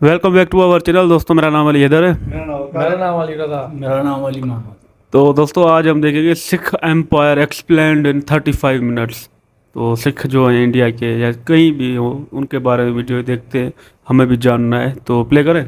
Welcome back to our channel. दोस्तों मेरा नाम अली हैदर है। मेरा नाम अली रजा। मेरा नाम अली मोहम्मद। तो दोस्तों आज हम देखेंगे Sikh empire explained in 35 minutes. तो सिख जो हैं इंडिया के या कहीं भी हो उनके बारे में वीडियो देखते हैं, हमें भी जानना है। तो प्ले करें।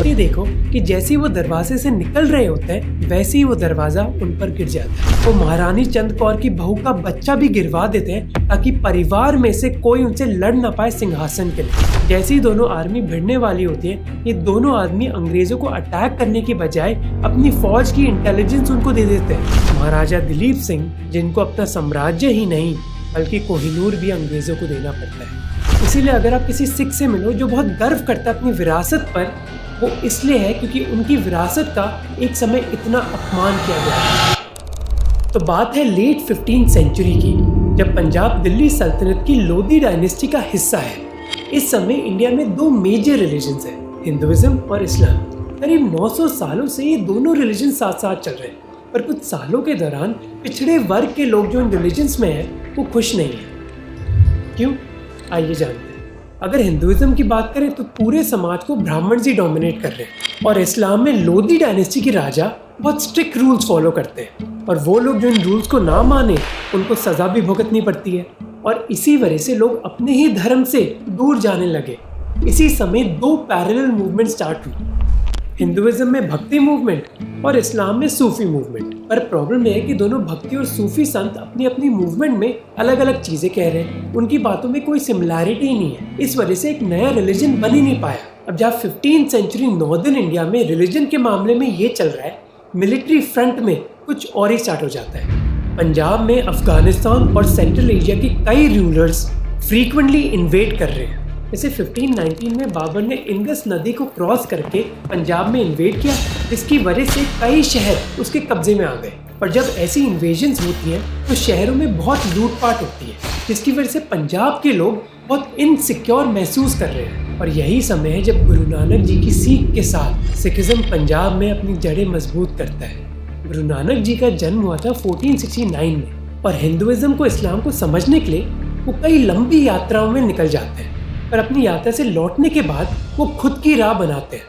ये देखो कि जैसे ही वो दरवाजे से निकल रहे होते हैं वैसे ही वो दरवाजा उन पर गिर जाता है। वो महारानी चंद कौर की बहू का बच्चा भी गिरवा देते हैं ताकि परिवार में से कोई उनसे लड़ ना पाए सिंहासन के लिए। जैसे ही दोनों आर्मी भिड़ने वाली होती है, ये दोनों आदमी अंग्रेजों को अटैक करने की बजाय अपनी फौज की इंटेलिजेंस उनको दे देते हैं। महाराजा दिलीप सिंह, जिनको अपना साम्राज्य ही नहीं बल्कि कोहिनूर भी अंग्रेजों को देना पड़ता है। इसीलिए अगर आप किसी सिख से मिलो जो बहुत गर्व करता है अपनी विरासत पर, वो इसलिए है क्योंकि उनकी विरासत का एक समय इतना अपमान किया गया। तो बात है लेट 15th सेंचुरी की, जब पंजाब दिल्ली सल्तनत की लोधी डायनेस्टी का हिस्सा है। इस समय इंडिया में दो मेजर रिलीजन्स हैं, हिंदुइज्म और इस्लाम। करीब 900 सालों से ये दोनों रिलीजन साथ साथ चल रहे हैं, पर कुछ सालों के दौरान पिछड़े वर्ग के लोग जो इन रिलीजन्स में हैं वो खुश नहीं है। क्यों? आइए जानते हैं। अगर हिंदुइज्म की बात करें तो पूरे समाज को ब्राह्मण ही डोमिनेट कर रहे हैं, और इस्लाम में लोधी डायनेस्टी के राजा बहुत स्ट्रिक्ट रूल्स फॉलो करते हैं, और वो लोग जो इन रूल्स को ना माने उनको सज़ा भी भुगतनी पड़ती है। और इसी वजह से लोग अपने ही धर्म से दूर जाने लगे। इसी समय दो पैरेलल मूवमेंट स्टार्ट हुई, हिंदुइज्म में भक्ति मूवमेंट और इस्लाम में सूफी मूवमेंट। पर प्रॉब्लम यह है कि दोनों भक्ति और सूफी संत अपनी अपनी मूवमेंट में अलग अलग चीज़ें कह रहे हैं, उनकी बातों में कोई सिमिलैरिटी ही नहीं है। इस वजह से एक नया रिलीजन बन ही नहीं पाया। अब जहाँ 15th सेंचुरी नॉर्दर्न इंडिया में रिलीजन के मामले में ये चल रहा है, मिलिट्री फ्रंट में कुछ और ही स्टार्ट हो जाता है। पंजाब में अफगानिस्तान और सेंट्रल एशिया के कई रूलर्स फ्रीक्वेंटली इन्वेड कर रहे हैं। जैसे 1519 में बाबर ने इंडस नदी को क्रॉस करके पंजाब में इन्वेड किया, जिसकी वजह से कई शहर उसके कब्जे में आ गए। और जब ऐसी इन्वेजन्स होती हैं तो शहरों में बहुत लूटपाट होती है, जिसकी वजह से पंजाब के लोग बहुत इनसिक्योर महसूस कर रहे हैं। और यही समय है जब गुरु नानक जी की सीख के साथ सिखिज्म पंजाब में अपनी जड़ें मजबूत करता है। गुरु नानक जी का जन्म हुआ था 1469 में, और हिंदुइज्म को इस्लाम को समझने के लिए वो कई लंबी यात्राओं में निकल जाते हैं। पर अपनी यात्रा से लौटने के बाद वो खुद की राह बनाते हैं।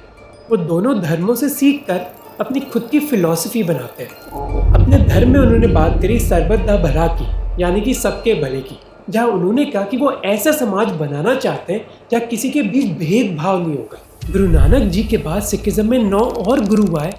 वो दोनों धर्मों से सीख कर अपनी खुद की फिलॉसफी बनाते हैं। अपने धर्म में उन्होंने बात करी सर्बत दा भला की, यानी कि सबके भले की, जहाँ उन्होंने कहा कि वो ऐसा समाज बनाना चाहते हैं जहाँ किसी के बीच भेदभाव नहीं होगा। गुरु नानक जी के बाद सिखिज्म में 9 और गुरु आए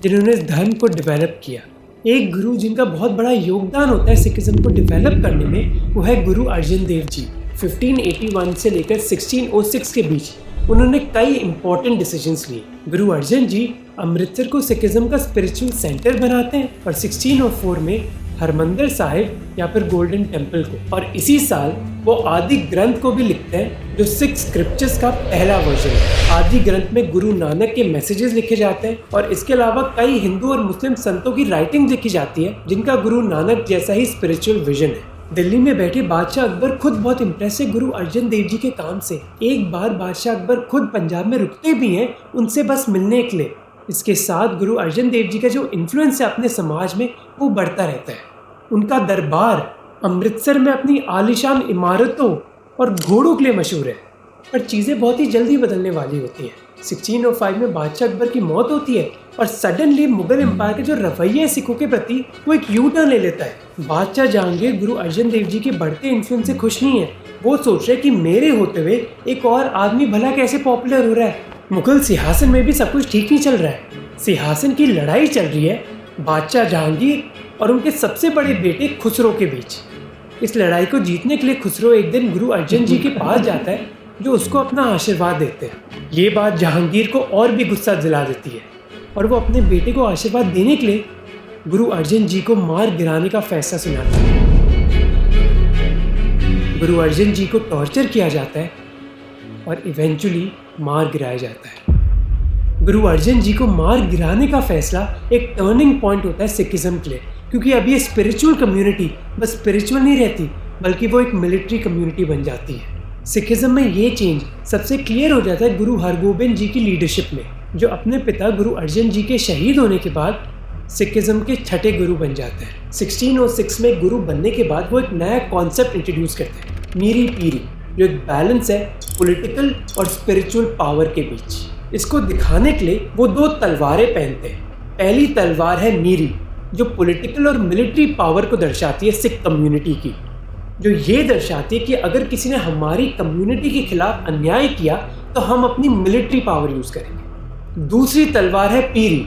जिन्होंने इस धर्म को डेवलप किया। एक गुरु जिनका बहुत बड़ा योगदान होता है सिखिज्म को डेवलप करने में, वो है गुरु अर्जन देव जी। 1581 से लेकर 1606 के बीच उन्होंने कई इंपॉर्टेंट डिसीजंस लिए। गुरु अर्जन जी अमृतसर को सिखिज्म का स्पिरिचुअल सेंटर बनाते हैं, और 1604 में हरमंदिर साहिब या फिर गोल्डन टेम्पल को। और इसी साल वो आदि ग्रंथ को भी लिखते हैं, जो 6 स्क्रिप्चर्स का पहला वर्जन है। आदि ग्रंथ में गुरु नानक के मैसेजेस लिखे जाते हैं, और इसके अलावा कई हिंदू और मुस्लिम संतों की राइटिंग लिखी जाती है जिनका गुरु नानक जैसा ही स्पिरिचुअल विजन है। दिल्ली में बैठे बादशाह अकबर खुद बहुत इम्प्रेस है गुरु अर्जन देव जी के काम से। एक बार बादशाह अकबर खुद पंजाब में रुकते भी हैं उनसे बस मिलने के लिए। इसके साथ गुरु अर्जन देव जी का जो इन्फ्लुएंस है अपने समाज में वो बढ़ता रहता है। उनका दरबार अमृतसर में अपनी आलीशान इमारतों और घोड़ों के लिए मशहूर है। पर चीज़ें बहुत ही जल्दी बदलने वाली होती हैं। 1605 में बादशाह अकबर की मौत होती है, और सडनली मुगल एम्पायर का जो रवैया है सिखों के प्रति वो एक यू टर्न ले लेता है। बादशाह जहांगीर गुरु अर्जन देव जी के बढ़ते इन्फ्लुएंस से खुश नहीं है। वो सोच रहे कि मेरे होते हुए एक और आदमी भला कैसे पॉपुलर हो रहा है। मुगल सिंहासन में भी सब कुछ ठीक नहीं चल रहा है। सिंहासन की लड़ाई चल रही है बादशाह जहांगीर और उनके सबसे बड़े बेटे खुसरो के बीच। इस लड़ाई को जीतने के लिए खुसरो एक दिन गुरु अर्जन जी के पास जाता है, जो उसको अपना आशीर्वाद देते हैं। ये बात जहांगीर को और भी गुस्सा दिला देती है, और वो अपने बेटे को आशीर्वाद देने के लिए गुरु अर्जन जी को मार गिराने का फैसला सुनाता है। गुरु अर्जन जी को टॉर्चर किया जाता है और इवेंचुअली मार गिराया जाता है। गुरु अर्जन जी को मार गिराने का फैसला एक टर्निंग पॉइंट होता है सिखिज्म के लिए, क्योंकि अब ये स्पिरिचुअल कम्युनिटी बस स्पिरिचुअल नहीं रहती, बल्कि वो एक मिलिट्री कम्युनिटी बन जाती है। सिखिज्म में ये चेंज सबसे क्लियर हो जाता है गुरु हरगोबिंद जी की लीडरशिप में, जो अपने पिता गुरु अर्जन जी के शहीद होने के बाद सिखिज्म के छठे गुरु बन जाते हैं। 1606 में गुरु बनने के बाद वो एक नया कॉन्सेप्ट इंट्रोड्यूस करते हैं, मीरी पीरी, जो एक बैलेंस है पॉलिटिकल और स्पिरिचुअल पावर के बीच। इसको दिखाने के लिए वो 2 तलवारें पहनते हैं। पहली तलवार है मीरी, जो पॉलिटिकल और मिलिट्री पावर को दर्शाती है सिख कम्युनिटी की, जो ये दर्शाती है कि अगर किसी ने हमारी कम्युनिटी के खिलाफ अन्याय किया तो हम अपनी मिलिट्री पावर यूज़ करेंगे। दूसरी तलवार है पीरी,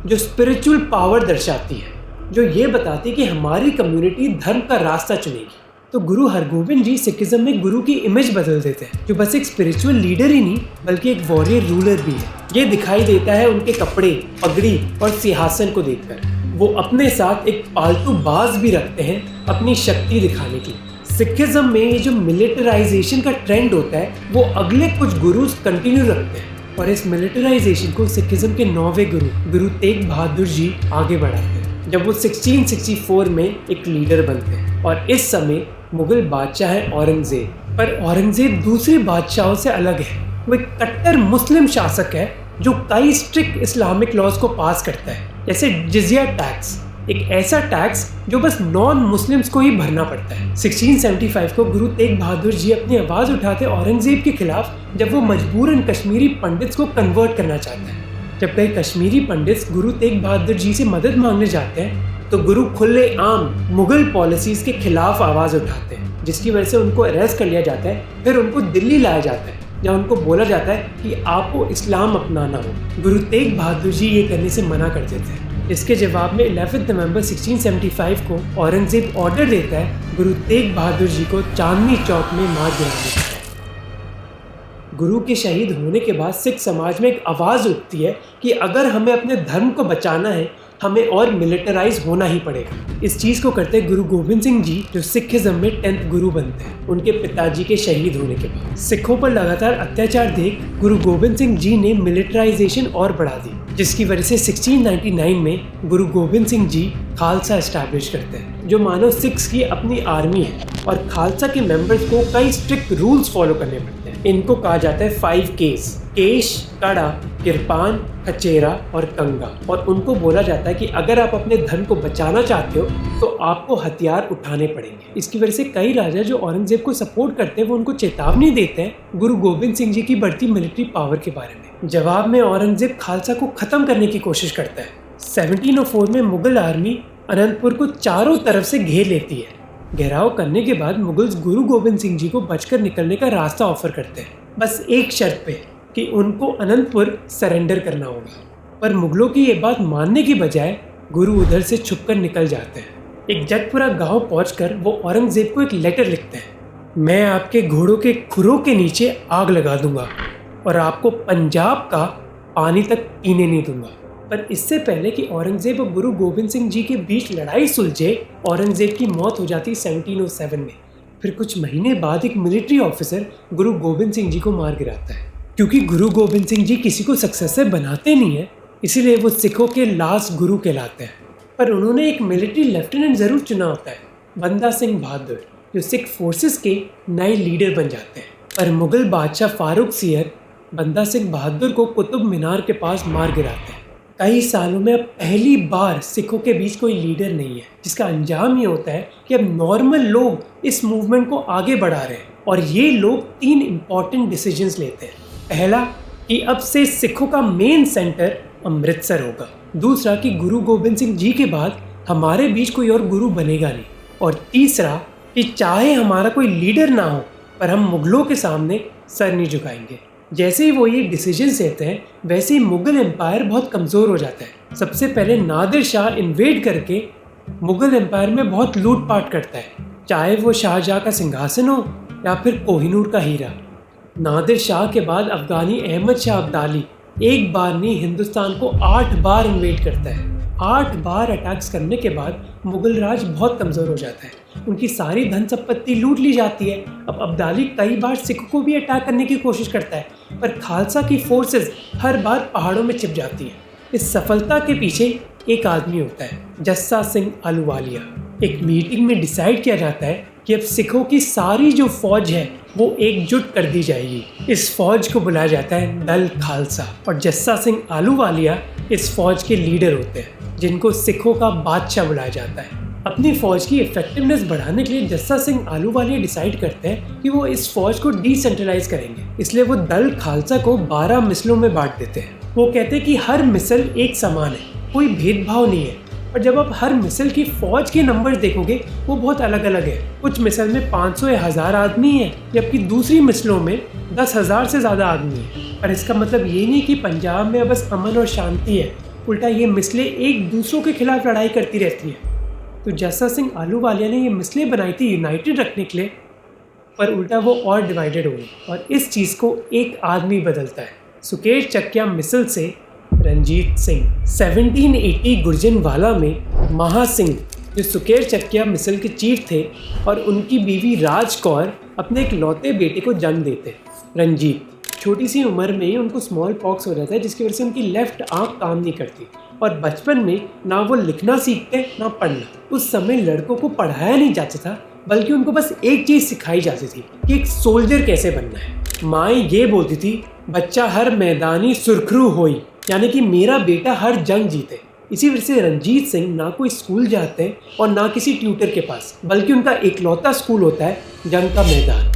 जो स्पिरिचुअल पावर दर्शाती है, जो ये बताती है कि हमारी कम्युनिटी धर्म का रास्ता चुनेगी। तो गुरु हरगोबिंद जी सिखिज्म में गुरु की इमेज बदल देते हैं, जो बस एक स्पिरिचुअल लीडर ही नहीं बल्कि एक वॉरियर रूलर भी है। ये दिखाई देता है उनके कपड़े, पगड़ी और सिंहासन को देखकर। वो अपने साथ एक पालतू बाज भी रखते हैं अपनी शक्ति दिखाने के लिए। सिखिज्म में ये जो मिलिटराइजेशन का ट्रेंड होता है वो अगले कुछ गुरुज कंटिन्यू रखते हैं, और इस मिलिटराइजेशन को सिखिज्म के 9वें गुरु तेग बहादुर जी आगे बढ़ाते हैं, जब वो 1664 में एक लीडर बनते हैं। और इस समय मुगल बादशाह है औरंगजेब, पर औरंगजेब दूसरे बादशाहों से अलग है। वो एक कट्टर मुस्लिम शासक है जो कई स्ट्रिक्ट इस्लामिक लॉज को पास करता है, जैसे जिजिया टैक्स, एक ऐसा टैक्स जो बस नॉन मुस्लिम्स को ही भरना पड़ता है। 1675 को गुरु तेग बहादुर जी अपनी आवाज़ उठाते औरंगजेब के खिलाफ, जब वो मजबूरन कश्मीरी पंडित्स को कन्वर्ट करना चाहता है। जब कई कश्मीरी पंडित्स गुरु तेग बहादुर जी से मदद मांगने जाते हैं तो गुरु खुले आम मुगल पॉलिसीज़ के खिलाफ आवाज़ उठाते हैं, जिसकी वजह से उनको अरेस्ट कर लिया जाता है। फिर उनको दिल्ली लाया जाता है, जहाँ उनको बोला जाता है कि आपको इस्लाम अपनाना हो। गुरु तेग बहादुर जी ये करने से मना कर देते हैं। इसके जवाब में 11 नवंबर 1675 को औरंगजेब ऑर्डर देता है गुरु तेग बहादुर जी को चांदनी चौक में मार गिराने का। गुरु के शहीद होने के बाद सिख समाज में एक आवाज़ उठती है कि अगर हमें अपने धर्म को बचाना है हमें और मिलिटराइज होना ही पड़ेगा। इस चीज़ को करते गुरु गोबिंद सिंह जी, जो सिखिज्म में 10th गुरु बनते हैं उनके पिताजी के शहीद होने के बाद। सिखों पर लगातार अत्याचार देख गुरु गोबिंद सिंह जी ने मिलिटराइजेशन और बढ़ा दी, जिसकी वजह से 1699 में गुरु गोबिंद सिंह जी खालसा एस्टैब्लिश करते हैं, जो मानो सिख्स की अपनी आर्मी है। और खालसा के मेंबर्स को कई स्ट्रिक्ट रूल्स फॉलो करने पड़ते हैं। इनको कहा जाता है 5 केस: केश, कड़ा, किरपान, कचेरा और कंगा। और उनको बोला जाता है कि अगर आप अपने धर्म को बचाना चाहते हो तो आपको हथियार उठाने पड़ेंगे। इसकी वजह से कई राजा जो औरंगजेब को सपोर्ट करते हैं वो उनको चेतावनी देते हैं गुरु गोबिंद सिंह जी की बढ़ती मिलिट्री पावर के बारे में। जवाब में औरंगजेब खालसा को खत्म करने की कोशिश करता है। 1704 में मुगल आर्मी अनंतपुर को चारों तरफ से घेर लेती है। घेराव करने के बाद मुगल्स गुरु गोबिंद सिंह जी को बचकर निकलने का रास्ता ऑफर करते हैं, बस एक शर्त पे कि उनको अनंतपुर सरेंडर करना होगा। पर मुगलों की ये बात मानने की बजाय गुरु उधर से छुपकर निकल जाते हैं। एक जटपुरा गांव पहुंचकर वो औरंगजेब को एक लेटर लिखते हैं: मैं आपके घोड़ों के खुरों के नीचे आग लगा दूंगा और आपको पंजाब का पानी तक पीने नहीं दूंगा। पर इससे पहले कि औरंगजेब और गुरु गोबिंद सिंह जी के बीच लड़ाई सुलझे, औरंगजेब की मौत हो जाती 1707 में। फिर कुछ महीने बाद एक मिलिट्री ऑफिसर गुरु गोबिंद सिंह जी को मार गिराता है। क्योंकि गुरु गोबिंद सिंह जी किसी को सक्सेसर बनाते नहीं है, इसीलिए वो सिखों के लास्ट गुरु कहलाते हैं। पर उन्होंने एक मिलिट्री लेफ्टिनेंट ज़रूर चुना होता है, बंदा सिंह बहादुर, जो सिख फोर्सेस के नए लीडर बन जाते हैं। पर मुगल बादशाह फारूक सियर बंदा सिंह बहादुर को कुतुब मीनार के पास मार गिराते हैं। कई सालों में अब पहली बार सिखों के बीच कोई लीडर नहीं है, जिसका अंजाम ये होता है कि अब नॉर्मल लोग इस मूवमेंट को आगे बढ़ा रहे हैं। और ये लोग 3 इम्पॉर्टेंट डिसीजंस लेते हैं। पहला कि अब से सिखों का मेन सेंटर अमृतसर होगा। दूसरा कि गुरु गोबिंद सिंह जी के बाद हमारे बीच कोई और गुरु बनेगा नहीं। और तीसरा कि चाहे हमारा कोई लीडर ना हो पर हम मुगलों के सामने सर नहीं झुकाएंगे। जैसे ही वो ये डिसीजंस लेते हैं वैसे ही मुगल एम्पायर बहुत कमज़ोर हो जाता है। सबसे पहले नादिर शाह इन्वेड करके मुगल एम्पायर में बहुत लूटपाट करता है, चाहे वो शाहजहाँ का सिंहासन हो या फिर कोहिनूर का हीरा। नादिर शाह के बाद अफगानी अहमद शाह अब्दाली एक बार नहीं हिंदुस्तान को 8 बार इन्वेड करता है। 8 बार अटैक्स करने के बाद मुगल राज बहुत कमज़ोर हो जाता है, उनकी सारी धन संपत्ति लूट ली जाती है। अब अब्दाली कई बार सिखों को भी अटैक करने की कोशिश करता है, पर खालसा की फोर्सेस हर बार पहाड़ों में छिप जाती है। इस सफलता के पीछे एक आदमी होता है, जस्सा सिंह आलूवालिया। एक मीटिंग में डिसाइड किया जाता है कि अब सिखों की सारी जो फौज है वो एकजुट कर दी जाएगी। इस फौज को बुलाया जाता है दल खालसा, और जस्सा सिंह आलूवालिया इस फौज के लीडर होते हैं, जिनको सिखों का बादशाह बुलाया जाता है। अपनी फौज की इफेक्टिवनेस बढ़ाने के लिए जस्सा सिंह आलूवालिया डिसाइड करते हैं कि वो इस फौज को डिसेंट्रलाइज करेंगे। इसलिए वो दल खालसा को 12 मिसलों में बांट देते हैं। वो कहते हैं कि हर मिसल एक समान है, कोई भेदभाव नहीं है। और जब आप हर मिसल की फौज के नंबर देखोगे वो बहुत अलग अलग है। कुछ मिसल में 500 या 1000 आदमी है, जबकि दूसरी मिसलों में 10,000 से ज़्यादा आदमी है। पर इसका मतलब ये नहीं कि पंजाब में बस अमन और शांति है, उल्टा ये मिसलें एक दूसरों के खिलाफ लड़ाई करती रहती हैं। तो जस्सा सिंह आलूवालिया ने ये मिसलें बनाई थी यूनाइटेड रखने के लिए, पर उल्टा वो और डिवाइडेड हो गई। और इस चीज़ को एक आदमी बदलता है, सुकेर चकिया मिसल से रंजीत सिंह। 1780 गुर्जनवाला में महा सिंह जो सुकेर चकिया मिसल के चीफ थे और उनकी बीवी राज कौर अपने एक लौते बेटे को जन्म देते रंजीत। छोटी सी उम्र में ही उनको स्मॉल पॉक्स हो जाता है, जिसकी वजह से उनकी लेफ्ट आंख काम नहीं करती और बचपन में ना वो लिखना सीखते ना पढ़ना। उस समय लड़कों को पढ़ाया नहीं जाता था, बल्कि उनको बस एक चीज़ सिखाई जाती थी कि एक सोल्जर कैसे बनना है। माएँ ये बोलती थी, बच्चा हर मैदानी सुरखरू होई, यानी कि मेरा बेटा हर जंग जीते। इसी वजह से रंजीत सिंह ना कोई स्कूल जाते हैं और ना किसी ट्यूटर के पास, बल्कि उनका इकलौता स्कूल होता है जंग का मैदान।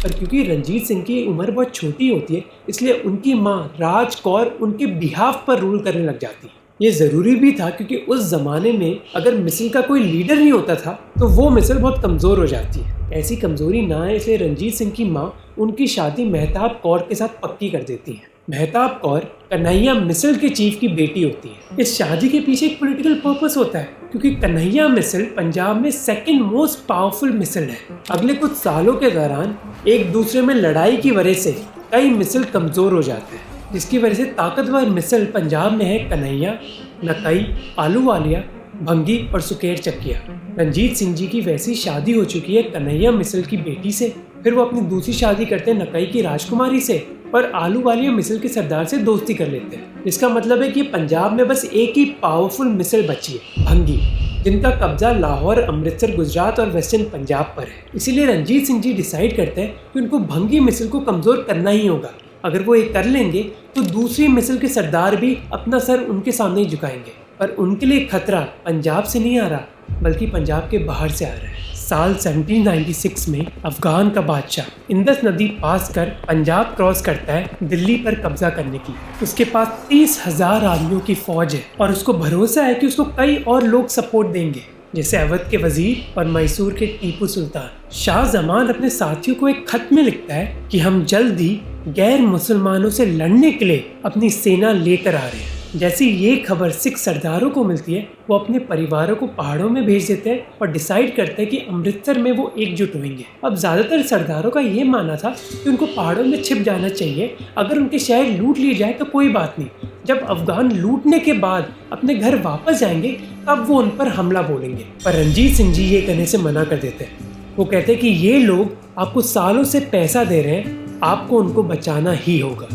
पर क्योंकि रंजीत सिंह की उम्र बहुत छोटी होती है, इसलिए उनकी माँ राज कौर उनके बिहाफ पर रूल करने लग जाती है। ये ज़रूरी भी था, क्योंकि उस ज़माने में अगर मिसल का कोई लीडर नहीं होता था तो वो मिसल बहुत कमज़ोर हो जाती है। ऐसी कमज़ोरी ना है, इसलिए रंजीत सिंह की माँ उनकी शादी मेहताब कौर के साथ पक्की कर देती है। मेहताब कौर कन्हैया मिसल के चीफ की बेटी होती है। इस शादी के पीछे एक पॉलिटिकल पर्पस होता है, क्योंकि कन्हैया मिसल पंजाब में सेकंड मोस्ट पावरफुल मिसल है। अगले कुछ सालों के दौरान एक दूसरे में लड़ाई की वजह से कई मिसल कमज़ोर हो जाते हैं, जिसकी वजह से ताकतवर मिसल पंजाब में है कन्हैया, नकई, आलूवालिया, भंगी और सुकेर चकिया। रंजीत सिंह जी की वैसी शादी हो चुकी है कन्हैया मिसल की बेटी से, फिर वो अपनी दूसरी शादी करते हैं नकई की राजकुमारी से और आलूवालिया मिसल के सरदार से दोस्ती कर लेते हैं। इसका मतलब है कि पंजाब में बस एक ही पावरफुल मिसल बची है, भंगी, जिनका कब्जा लाहौर, अमृतसर, गुजरात और वेस्टर्न पंजाब पर है। इसीलिए रंजीत सिंह जी डिसाइड करते हैं कि उनको भंगी मिसल को कमज़ोर करना ही होगा। अगर वो ये कर लेंगे तो दूसरी मिसल के सरदार भी अपना सर उनके सामने ही झुकाएंगे। पर उनके लिए खतरा पंजाब से नहीं आ रहा, बल्कि पंजाब के बाहर से आ रहा है। साल 1796 में अफगान का बादशाह इंदस नदी पास कर पंजाब क्रॉस करता है दिल्ली पर कब्जा करने की। उसके पास 30,000 आदमियों की फौज है और उसको भरोसा है कि उसको कई और लोग सपोर्ट देंगे, जैसे अवध के वजीर और मैसूर के टीपू सुल्तान। शाहजमान अपने साथियों को एक खत में लिखता है कि हम जल्द ही गैर मुसलमानों से लड़ने के लिए अपनी सेना लेकर आ रहे हैं। जैसे ये खबर सिख सरदारों को मिलती है, वो अपने परिवारों को पहाड़ों में भेज देते हैं और डिसाइड करते हैं कि अमृतसर में वो एकजुट होंगे। अब ज़्यादातर सरदारों का ये मानना था कि उनको पहाड़ों में छिप जाना चाहिए, अगर उनके शहर लूट लिए जाए तो कोई बात नहीं, जब अफगान लूटने के बाद अपने घर वापस जाएंगे तब वो उन पर हमला बोलेंगे। पर रंजीत सिंह जी ये करने से मना कर देते हैं। वो कहते हैं कि ये लोग आपको सालों से पैसा दे रहे हैं, आपको उनको बचाना ही होगा।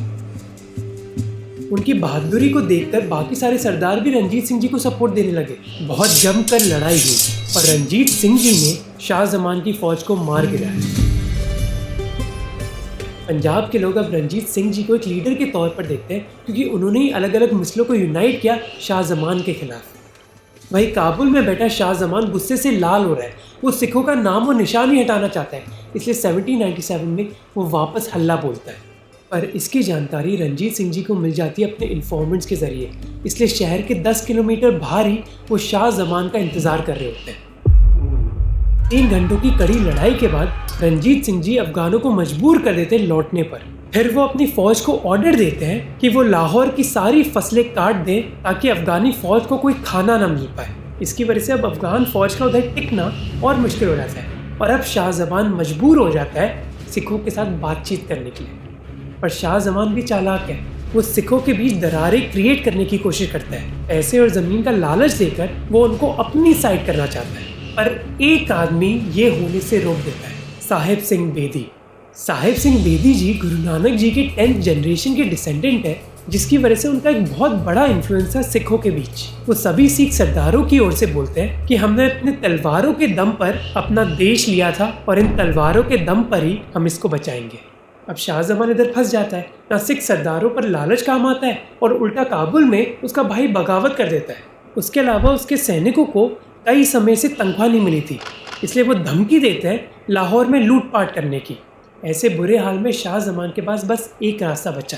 उनकी बहादुरी को देखकर बाकी सारे सरदार भी रंजीत सिंह जी को सपोर्ट देने लगे। बहुत जमकर लड़ाई हुई और रंजीत सिंह जी ने शाहजमान की फौज को मार गिराया। पंजाब के लोग अब रंजीत सिंह जी को एक लीडर के तौर पर देखते हैं, क्योंकि उन्होंने ही अलग अलग मिसलों को यूनाइट किया शाहजमान के खिलाफ। वही काबुल में बैठा शाहजमान गुस्से से लाल हो रहा है, वो सिखों का नाम और निशान ही हटाना चाहता है, इसलिए 1797 में वो वापस हल्ला बोलता है। पर इसकी जानकारी रंजीत सिंह जी को मिल जाती है अपने इन्फॉर्मेंट्स के ज़रिए, इसलिए शहर के 10 किलोमीटर बाहर ही वो शाहजमान का इंतज़ार कर रहे होते हैं। 3 घंटों की कड़ी लड़ाई के बाद रंजीत सिंह जी अफगानों को मजबूर कर देते हैं लौटने पर। फिर वो अपनी फ़ौज को ऑर्डर देते हैं कि वो लाहौर की सारी फसलें काट दें ताकि अफगानी फ़ौज को कोई खाना ना मिल पाए। इसकी वजह से अब अफगान फ़ौज का उधर टिकना और मुश्किल हो जाता है और अब शाहजमान मजबूर हो जाता है सिखों के साथ बातचीत करने के लिए। पर शाहजमान भी चालाक है, वो सिखों के बीच दरारें क्रिएट करने की कोशिश करता है। पैसे और ज़मीन का लालच देकर वो उनको अपनी साइड करना चाहता है, पर एक आदमी ये होने से रोक देता है, साहिब सिंह बेदी। साहिब सिंह बेदी जी गुरु नानक जी के 10th जनरेशन के डिसेंडेंट है, जिसकी वजह से उनका एक बहुत बड़ा इन्फ्लुएंस है सिखों के बीच। वो सभी सिख सरदारों की ओर से बोलते हैं कि हमने अपने तलवारों के दम पर अपना देश लिया था और इन तलवारों के दम पर ही हम इसको बचाएंगे। अब शाहजमान इधर फंस जाता है, ना सिख सरदारों पर लालच काम आता है और उल्टा काबुल में उसका भाई बगावत कर देता है। उसके अलावा उसके सैनिकों को कई समय से तनख्वाह नहीं मिली थी, इसलिए वो धमकी देते हैं लाहौर में लूटपाट करने की। ऐसे बुरे हाल में शाह जमान के पास बस एक रास्ता बचा,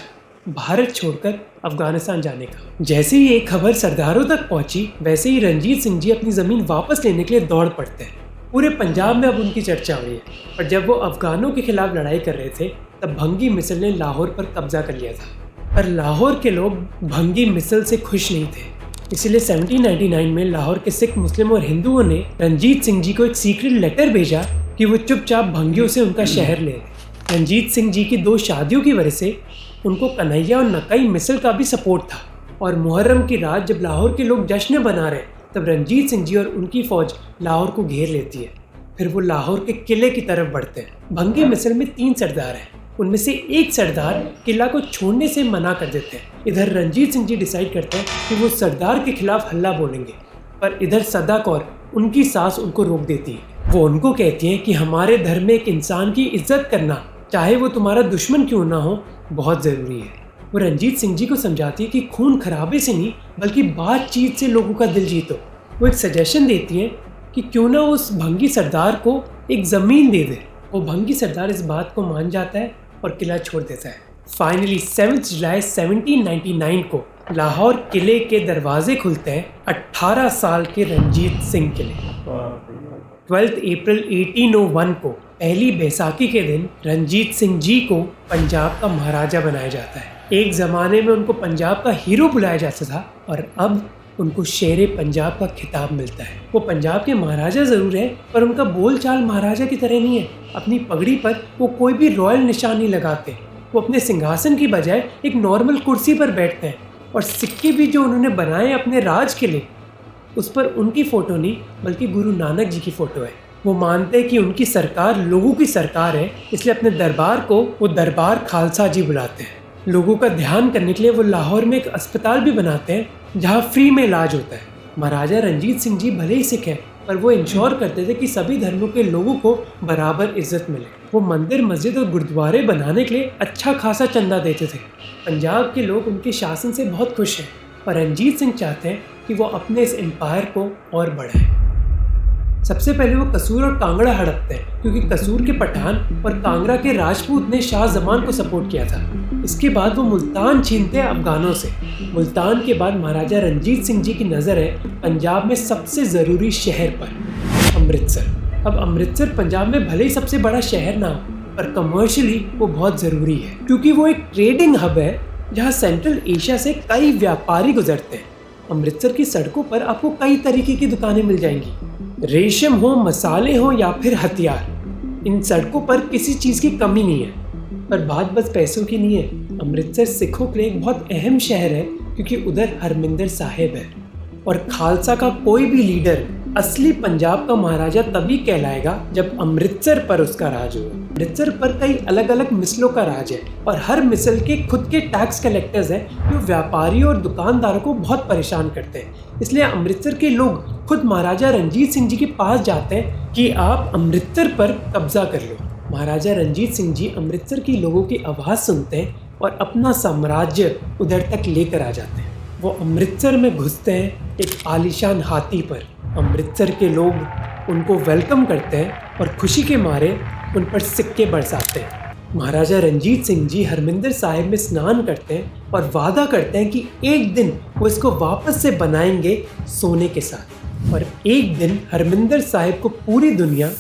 भारत छोड़कर अफगानिस्तान जाने का। जैसे ही ये खबर सरदारों तक पहुंची, वैसे ही रंजीत सिंह जी अपनी ज़मीन वापस लेने के लिए दौड़ पड़ते हैं। पूरे पंजाब में अब उनकी चर्चा हो रही है। और जब वो अफगानों के खिलाफ लड़ाई कर रहे थे, तब भंगी मिसल ने लाहौर पर कब्जा कर लिया था। पर लाहौर के लोग भंगी मिसल से खुश नहीं थे, इसलिए 1799 में लाहौर के सिख, मुस्लिम और हिंदुओं ने रंजीत सिंह जी को एक सीक्रेट लेटर भेजा कि वो चुपचाप भंगियों से उनका शहर ले लें। रंजीत सिंह जी की 2 शादियों की वजह से उनको कन्हैया और नकई मिसल का भी सपोर्ट था। और मुहर्रम की रात जब लाहौर के लोग जश्न मना रहे, तब रंजीत सिंह जी और उनकी फौज लाहौर को घेर लेती है। फिर वो लाहौर के किले की तरफ बढ़ते हैं। भंगी मिसल में 3 सरदार हैं, उनमें से एक सरदार किला को छोड़ने से मना कर देते हैं। इधर रंजीत सिंह जी डिसाइड करते हैं कि वो सरदार के खिलाफ हल्ला बोलेंगे, पर इधर सदा कौर, उनकी सास, उनको रोक देती है। वो उनको कहती हैं कि हमारे धर्म में एक इंसान की इज्जत करना, चाहे वो तुम्हारा दुश्मन क्यों ना हो, बहुत ज़रूरी है। वो रंजीत सिंह जी को समझाती है कि खून खराबे से नहीं, बल्कि बातचीत से लोगों का दिल जीतो। वो एक सजेशन देती हैं कि क्यों ना उस भंगी सरदार को एक ज़मीन दे दे। वो भंगी सरदार इस बात को मान जाता है और किला छोड़ देता है। फाइनली 7 जुलाई 1799 को लाहौर किले के दरवाजे खुलते हैं 18 साल के रंजीत सिंह के लिए। 12 अप्रैल 1801 को पहली बैसाखी के दिन रंजीत सिंह जी को पंजाब का महाराजा बनाया जाता है। एक ज़माने में उनको पंजाब का हीरो बुलाया जाता था और अब उनको शेरे पंजाब का खिताब मिलता है। वो पंजाब के महाराजा ज़रूर हैं, पर उनका बोलचाल महाराजा की तरह नहीं है। अपनी पगड़ी पर वो कोई भी रॉयल निशान नहीं लगाते। वो अपने सिंहासन की बजाय एक नॉर्मल कुर्सी पर बैठते हैं और सिक्के भी जो उन्होंने बनाए अपने राज के लिए, उस पर उनकी फ़ोटो नहीं बल्कि गुरु नानक जी की फ़ोटो है। वो मानते हैं कि उनकी सरकार लोगों की सरकार है, इसलिए अपने दरबार को वो दरबार खालसा जी बुलाते हैं। लोगों का ध्यान करने के लिए वो लाहौर में एक अस्पताल भी बनाते हैं जहाँ फ्री में इलाज होता है। महाराजा रंजीत सिंह जी भले ही सिख हैं, पर वो इंश्योर करते थे कि सभी धर्मों के लोगों को बराबर इज्जत मिले। वो मंदिर, मस्जिद और गुरुद्वारे बनाने के लिए अच्छा खासा चंदा देते थे। पंजाब के लोग उनके शासन से बहुत खुश हैं और रंजीत सिंह चाहते हैं कि वो अपने इस एम्पायर को और बढ़ाएं। सबसे पहले वो कसूर और कांगड़ा हड़पते हैं, क्योंकि कसूर के पठान और कांगड़ा के राजपूत ने शाह जमान को सपोर्ट किया था। इसके बाद वो मुल्तान छीनते हैं अफगानों से। मुल्तान के बाद महाराजा रंजीत सिंह जी की नज़र है पंजाब में सबसे ज़रूरी शहर पर, अमृतसर। अब अमृतसर पंजाब में भले ही सबसे बड़ा शहर ना हो, पर कमर्शियली वो बहुत ज़रूरी है, क्योंकि वो एक ट्रेडिंग हब है जहाँ सेंट्रल एशिया से कई व्यापारी गुजरते हैं। अमृतसर की सड़कों पर आपको कई तरीके की दुकानें मिल जाएंगी, रेशम हो, मसाले हो या फिर हथियार। इन सड़कों पर किसी चीज़ की कमी नहीं है। पर बात बस पैसों की नहीं है। अमृतसर सिखों के लिए एक बहुत अहम शहर है, क्योंकि उधर हरमिंदर साहिब है और खालसा का कोई भी लीडर असली पंजाब का महाराजा तभी कहलाएगा जब अमृतसर पर उसका राज हो। अमृतसर पर कई अलग अलग मिसलों का राज है और हर मिसल के खुद के टैक्स कलेक्टर्स हैं जो व्यापारियों और दुकानदारों को बहुत परेशान करते हैं। इसलिए अमृतसर के लोग खुद महाराजा रंजीत सिंह जी के पास जाते हैं कि आप अमृतसर पर कब्जा कर लो। महाराजा रंजीत सिंह जी अमृतसर की लोगों की आवाज़ सुनते हैं और अपना साम्राज्य उधर तक लेकर आ जाते हैं। वो अमृतसर में घुसते हैं एक आलीशान हाथी पर। अमृतसर के लोग उनको वेलकम करते हैं और खुशी के मारे उन पर सिक्के बरसाते हैं। महाराजा रंजीत सिंह जी हरमिंदर साहिब में स्नान करते हैं और वादा करते हैं कि एक दिन वो इसको वापस से बनाएंगे सोने के साथ। और एक दिन हरमिंदर साहिब को पूरी दुनिया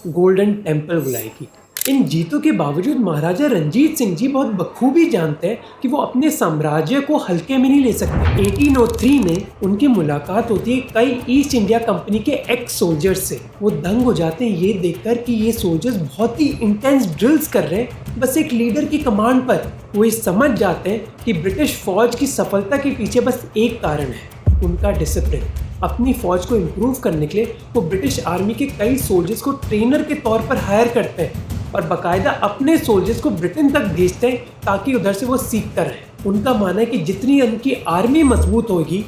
गोल्डन टेम्पल बुलाएगी। इन जीतों के बावजूद महाराजा रंजीत सिंह जी बहुत बखूबी जानते हैं कि वो अपने साम्राज्य को हल्के में नहीं ले सकते। 1803 में उनकी मुलाकात होती है कई ईस्ट इंडिया कंपनी के एक्स सोल्जर्स से। वो दंग हो जाते हैं ये देखकर कि ये सोल्जर्स बहुत ही इंटेंस ड्रिल्स कर रहे हैं बस एक लीडर की कमांड पर। वो ये समझ जाते हैं कि ब्रिटिश फौज की सफलता के पीछे बस एक कारण है, उनका डिसिप्लिन। अपनी फौज को इम्प्रूव करने के लिए वो ब्रिटिश आर्मी के कई सोल्जर्स को ट्रेनर के तौर पर हायर करते हैं और बाकायदा अपने सोल्जर्स को ब्रिटेन तक भेजते हैं ताकि उधर से वो सीख कर रहें। उनका मानना है कि जितनी उनकी आर्मी मजबूत होगी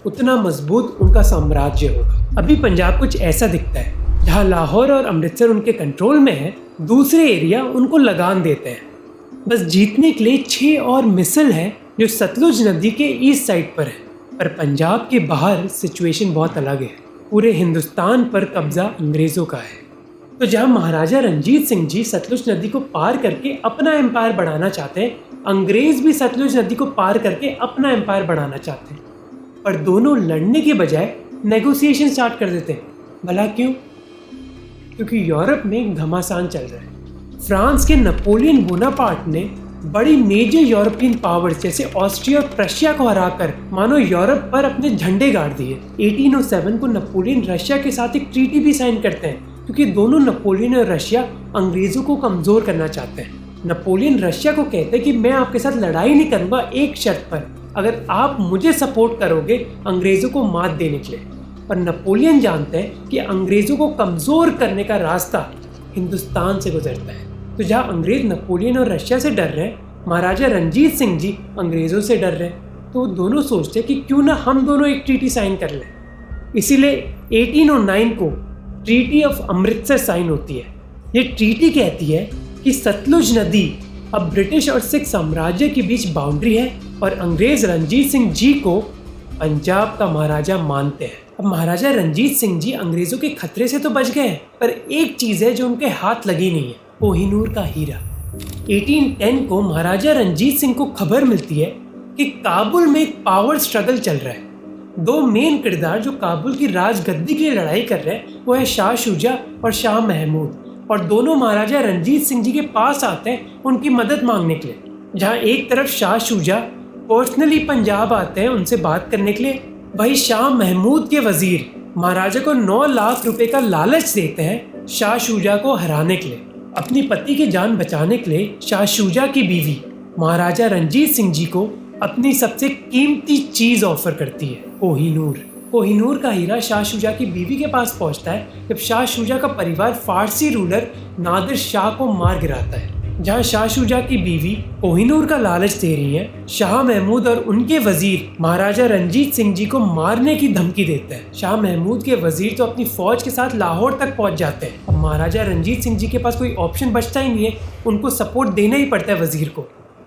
उतना मजबूत उनका साम्राज्य होगा। अभी पंजाब कुछ ऐसा दिखता है जहाँ लाहौर और अमृतसर उनके कंट्रोल में है, दूसरे एरिया उनको लगान देते हैं। बस जीतने के लिए 6 और मिसल है जो सतलुज नदी के ईस्ट साइड पर है। पर पंजाब के बाहर सिचुएशन बहुत अलग है। पूरे हिंदुस्तान पर कब्जा अंग्रेज़ों का है। तो जहां महाराजा रंजीत सिंह जी सतलुज नदी को पार करके अपना एम्पायर बढ़ाना चाहते हैं, अंग्रेज़ भी सतलुज नदी को पार करके अपना एम्पायर बढ़ाना चाहते हैं। पर दोनों लड़ने के बजाय नेगोशिएशन स्टार्ट कर देते हैं। भला क्यों? क्योंकि यूरोप में घमासान चल रहा है। फ्रांस के नेपोलियन बोनापार्ट ने बड़ी मेजर यूरोपियन पावर्स जैसे ऑस्ट्रिया और प्रशिया को हराकर मानो यूरोप पर अपने झंडे गाड़ दिए। 1807 को नेपोलियन रशिया के साथ एक ट्रीटी भी साइन करते हैं, क्योंकि दोनों नेपोलियन और रशिया अंग्रेज़ों को कमज़ोर करना चाहते हैं। नेपोलियन रशिया को कहते हैं कि मैं आपके साथ लड़ाई नहीं करूँगा एक शर्त पर, अगर आप मुझे सपोर्ट करोगे अंग्रेज़ों को मात देने के लिए। पर नेपोलियन जानते हैं कि अंग्रेज़ों को कमज़ोर करने का रास्ता हिंदुस्तान से गुजरता है। तो जहाँ अंग्रेज़ नेपोलियन और रशिया से डर रहे हैं, महाराजा रंजीत सिंह जी अंग्रेज़ों से डर रहे हैं, तो दोनों सोचते हैं कि क्यों ना हम दोनों एक ट्रीटी साइन कर लें। इसीलिए 1809 को ट्रीटी ऑफ अमृतसर साइन होती है। ये ट्रीटी कहती है कि सतलुज नदी अब ब्रिटिश और सिख साम्राज्य के बीच बाउंड्री है और अंग्रेज रंजीत सिंह जी को पंजाब का महाराजा मानते हैं। अब महाराजा रंजीत सिंह जी अंग्रेजों के खतरे से तो बच गए हैं, पर एक चीज़ है जो उनके हाथ लगी नहीं है, कोहिनूर का हीरा। 1810 को महाराजा रंजीत सिंह को खबर मिलती है कि काबुल में एक पावर स्ट्रगल चल रहा है। दो मेन किरदार जो काबुल की राजगद्दी के लिए लड़ाई कर रहे हैं वो है शाह शुजा और शाह महमूद, और दोनों महाराजा रंजीत सिंह जी के पास आते हैं उनकी मदद मांगने के लिए। जहां एक तरफ शाह शुजा पर्सनली पंजाब आते हैं उनसे बात करने के लिए, वही शाह महमूद के वजीर महाराजा को 9 लाख रुपए का लालच देते हैं शाह शुजा को हराने के लिए। अपनी पति की जान बचाने के लिए शाह शुजा की बीवी महाराजा रंजीत सिंह जी को अपनी सबसे कीमती चीज ऑफर करती है, कोहिनूर। कोहिनूर का हीरा शाह शुजा की बीवी के पास पहुंचता है जब शाह शुजा का परिवार फारसी रूलर नादिर शाह को मार गिराता है। जहां शाह शुजा की बीवी कोहिनूर का लालच दे रही है, शाह महमूद और उनके वजीर महाराजा रंजीत सिंह जी को मारने की धमकी देते हैं। शाह महमूद के वजीर तो अपनी फौज के साथ लाहौर तक पहुंच जाते हैं। अब महाराजा रंजीत सिंह जी के पास कोई ऑप्शन बचता ही नहीं है, उनको सपोर्ट देना ही पड़ता है वजीर को।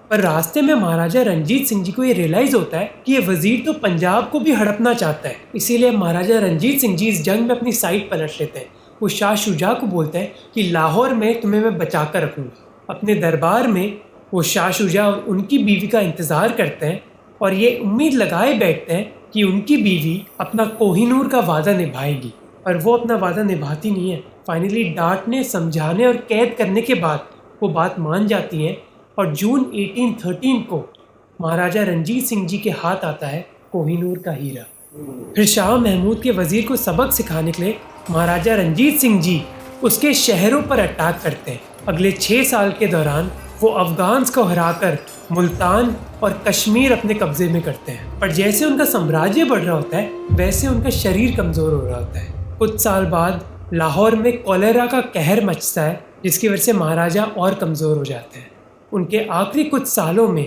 पर रास्ते में महाराजा रंजीत सिंह जी को ये रियलाइज होता है कि ये वजीर तो पंजाब को भी हड़पना चाहता है। इसीलिए महाराजा रंजीत सिंह जी इस जंग में अपनी साइड पलट लेते हैं। वो शाह शुजा को बोलते हैं कि लाहौर में तुम्हें मैं बचा कर रखूँगा। अपने दरबार में वो शाह शुजा और उनकी बीवी का इंतज़ार करते हैं और ये उम्मीद लगाए बैठते हैं कि उनकी बीवी अपना कोहिनूर का वादा निभाएगी, पर वो अपना वादा निभाती नहीं है। फाइनली डांटने, समझाने और कैद करने के बाद वो बात मान जाती हैं और जून 1813 को महाराजा रंजीत सिंह जी के हाथ आता है कोहिनूर का हीरा। फिर शाह महमूद के वजीर को सबक सिखाने के लिए महाराजा रंजीत सिंह जी उसके शहरों पर अटैक करते हैं। अगले 6 साल के दौरान वो अफगान्स को हराकर मुल्तान और कश्मीर अपने कब्जे में करते हैं। पर जैसे उनका साम्राज्य बढ़ रहा होता है वैसे उनका शरीर कमज़ोर हो रहा होता है। कुछ साल बाद लाहौर में कॉलेरा का कहर मचता है, जिसकी वजह से महाराजा और कमज़ोर हो जाते हैं। उनके आखिरी कुछ सालों में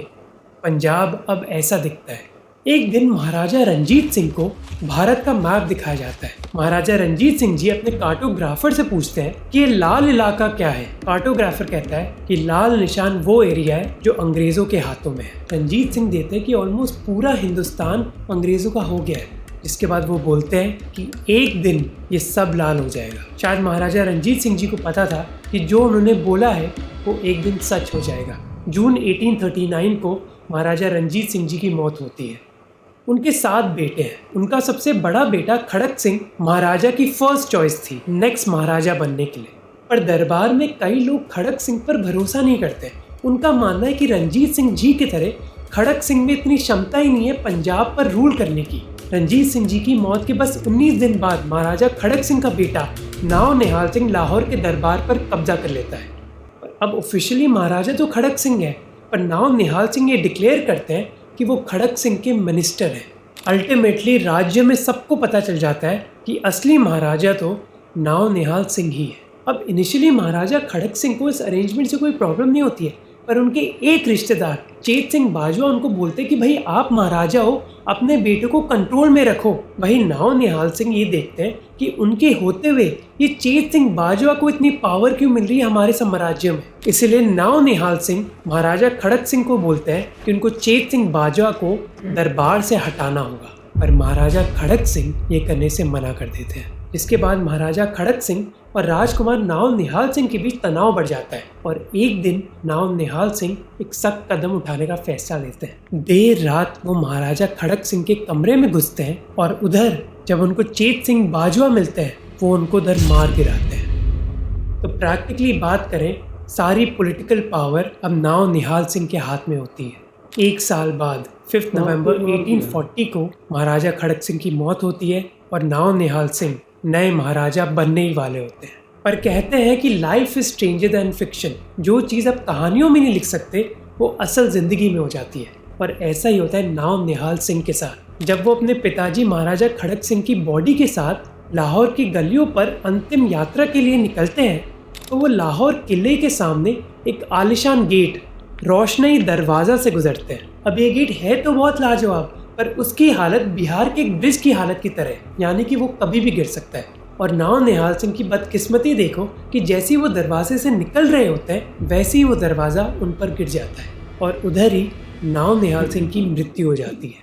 पंजाब अब ऐसा दिखता है। एक दिन महाराजा रंजीत सिंह को भारत का मैप दिखाया जाता है। महाराजा रंजीत सिंह जी अपने कार्टोग्राफर से पूछते हैं कि ये लाल इलाका क्या है। कार्टोग्राफर कहता है कि लाल निशान वो एरिया है जो अंग्रेज़ों के हाथों में है। रंजीत सिंह देते हैं कि ऑलमोस्ट पूरा हिंदुस्तान अंग्रेज़ों का हो गया है। जिसके बाद वो बोलते हैं कि एक दिन ये सब लाल हो जाएगा। शायद महाराजा रंजीत सिंह जी को पता था कि जो उन्होंने बोला है वो एक दिन सच हो जाएगा। जून 1839 को महाराजा रंजीत सिंह जी की मौत होती है। उनके 7 बेटे हैं। उनका सबसे बड़ा बेटा खड़क सिंह महाराजा की फर्स्ट चॉइस थी नेक्स्ट महाराजा बनने के लिए। पर दरबार में कई लोग खड़क सिंह पर भरोसा नहीं करते। उनका मानना है कि रंजीत सिंह जी की तरह खड़क सिंह में इतनी क्षमता ही नहीं है पंजाब पर रूल करने की। रंजीत सिंह जी की मौत के बस 19 दिन बाद महाराजा खड़क सिंह का बेटा नाव निहाल सिंह लाहौर के दरबार पर कब्जा कर लेता है। अब ऑफिशियली महाराजा तो खड़क सिंह है, पर नाव निहाल सिंह ये डिक्लेयर करते हैं कि वो खड़क सिंह के मिनिस्टर हैं। अल्टीमेटली राज्य में सबको पता चल जाता है कि असली महाराजा तो नाव निहाल सिंह ही है। अब इनिशियली महाराजा खड़क सिंह को इस अरेंजमेंट से कोई प्रॉब्लम नहीं होती है, पर उनके एक रिश्तेदार चेत सिंह बाजवा उनको बोलते कि भाई आप महाराजा हो, अपने बेटे को कंट्रोल में रखो। वही नाव निहाल सिंह ये देखते हैं कि उनके होते हुए ये चेत सिंह बाजवा को इतनी पावर क्यों मिल रही है हमारे साम्राज्य में। इसीलिए नाव निहाल सिंह महाराजा खड़क सिंह को बोलते हैं कि उनको चेत सिंह बाजवा को दरबार से हटाना होगा। पर महाराजा खड़क सिंह ये करने से मना कर देते हैं। इसके बाद महाराजा खड़क सिंह और राजकुमार नाव निहाल सिंह के बीच तनाव बढ़ जाता है और एक दिन नाव निहाल सिंह एक सख्त कदम उठाने का फैसला लेते हैं। देर रात वो महाराजा खड़क सिंह के कमरे में घुसते हैं और उधर जब उनको चेत सिंह बाजवा मिलते हैं वो उनको उधर मार गिराते हैं। तो प्रैक्टिकली बात करें, सारी पॉलिटिकल पावर अब नाव निहाल सिंह के हाथ में होती है। एक साल बाद 5 नवंबर 1840 को महाराजा खड़क सिंह की मौत होती है और नाव निहाल सिंह नए महाराजा बनने ही वाले होते हैं। पर कहते हैं कि life is stranger than fiction. जो चीज़ आप कहानियों में नहीं लिख सकते वो असल जिंदगी में हो जाती है। और ऐसा ही होता है नाव निहाल सिंह के साथ। जब वो अपने पिताजी महाराजा खड़क सिंह की बॉडी के साथ लाहौर की गलियों पर अंतिम यात्रा के लिए निकलते हैं तो वो लाहौर किले के सामने एक आलिशान गेट रोशनी दरवाज़ा से गुजरते हैं। अब ये गेट है तो बहुत लाजवाब, पर उसकी हालत बिहार के एक ब्रिज की हालत की तरह है, यानी कि वो कभी भी गिर सकता है। और नाव निहाल सिंह की बदकिस्मती देखो कि जैसे ही वो दरवाजे से निकल रहे होते हैं वैसे ही वो दरवाज़ा उन पर गिर जाता है और उधर ही नाव निहाल सिंह की मृत्यु हो जाती है।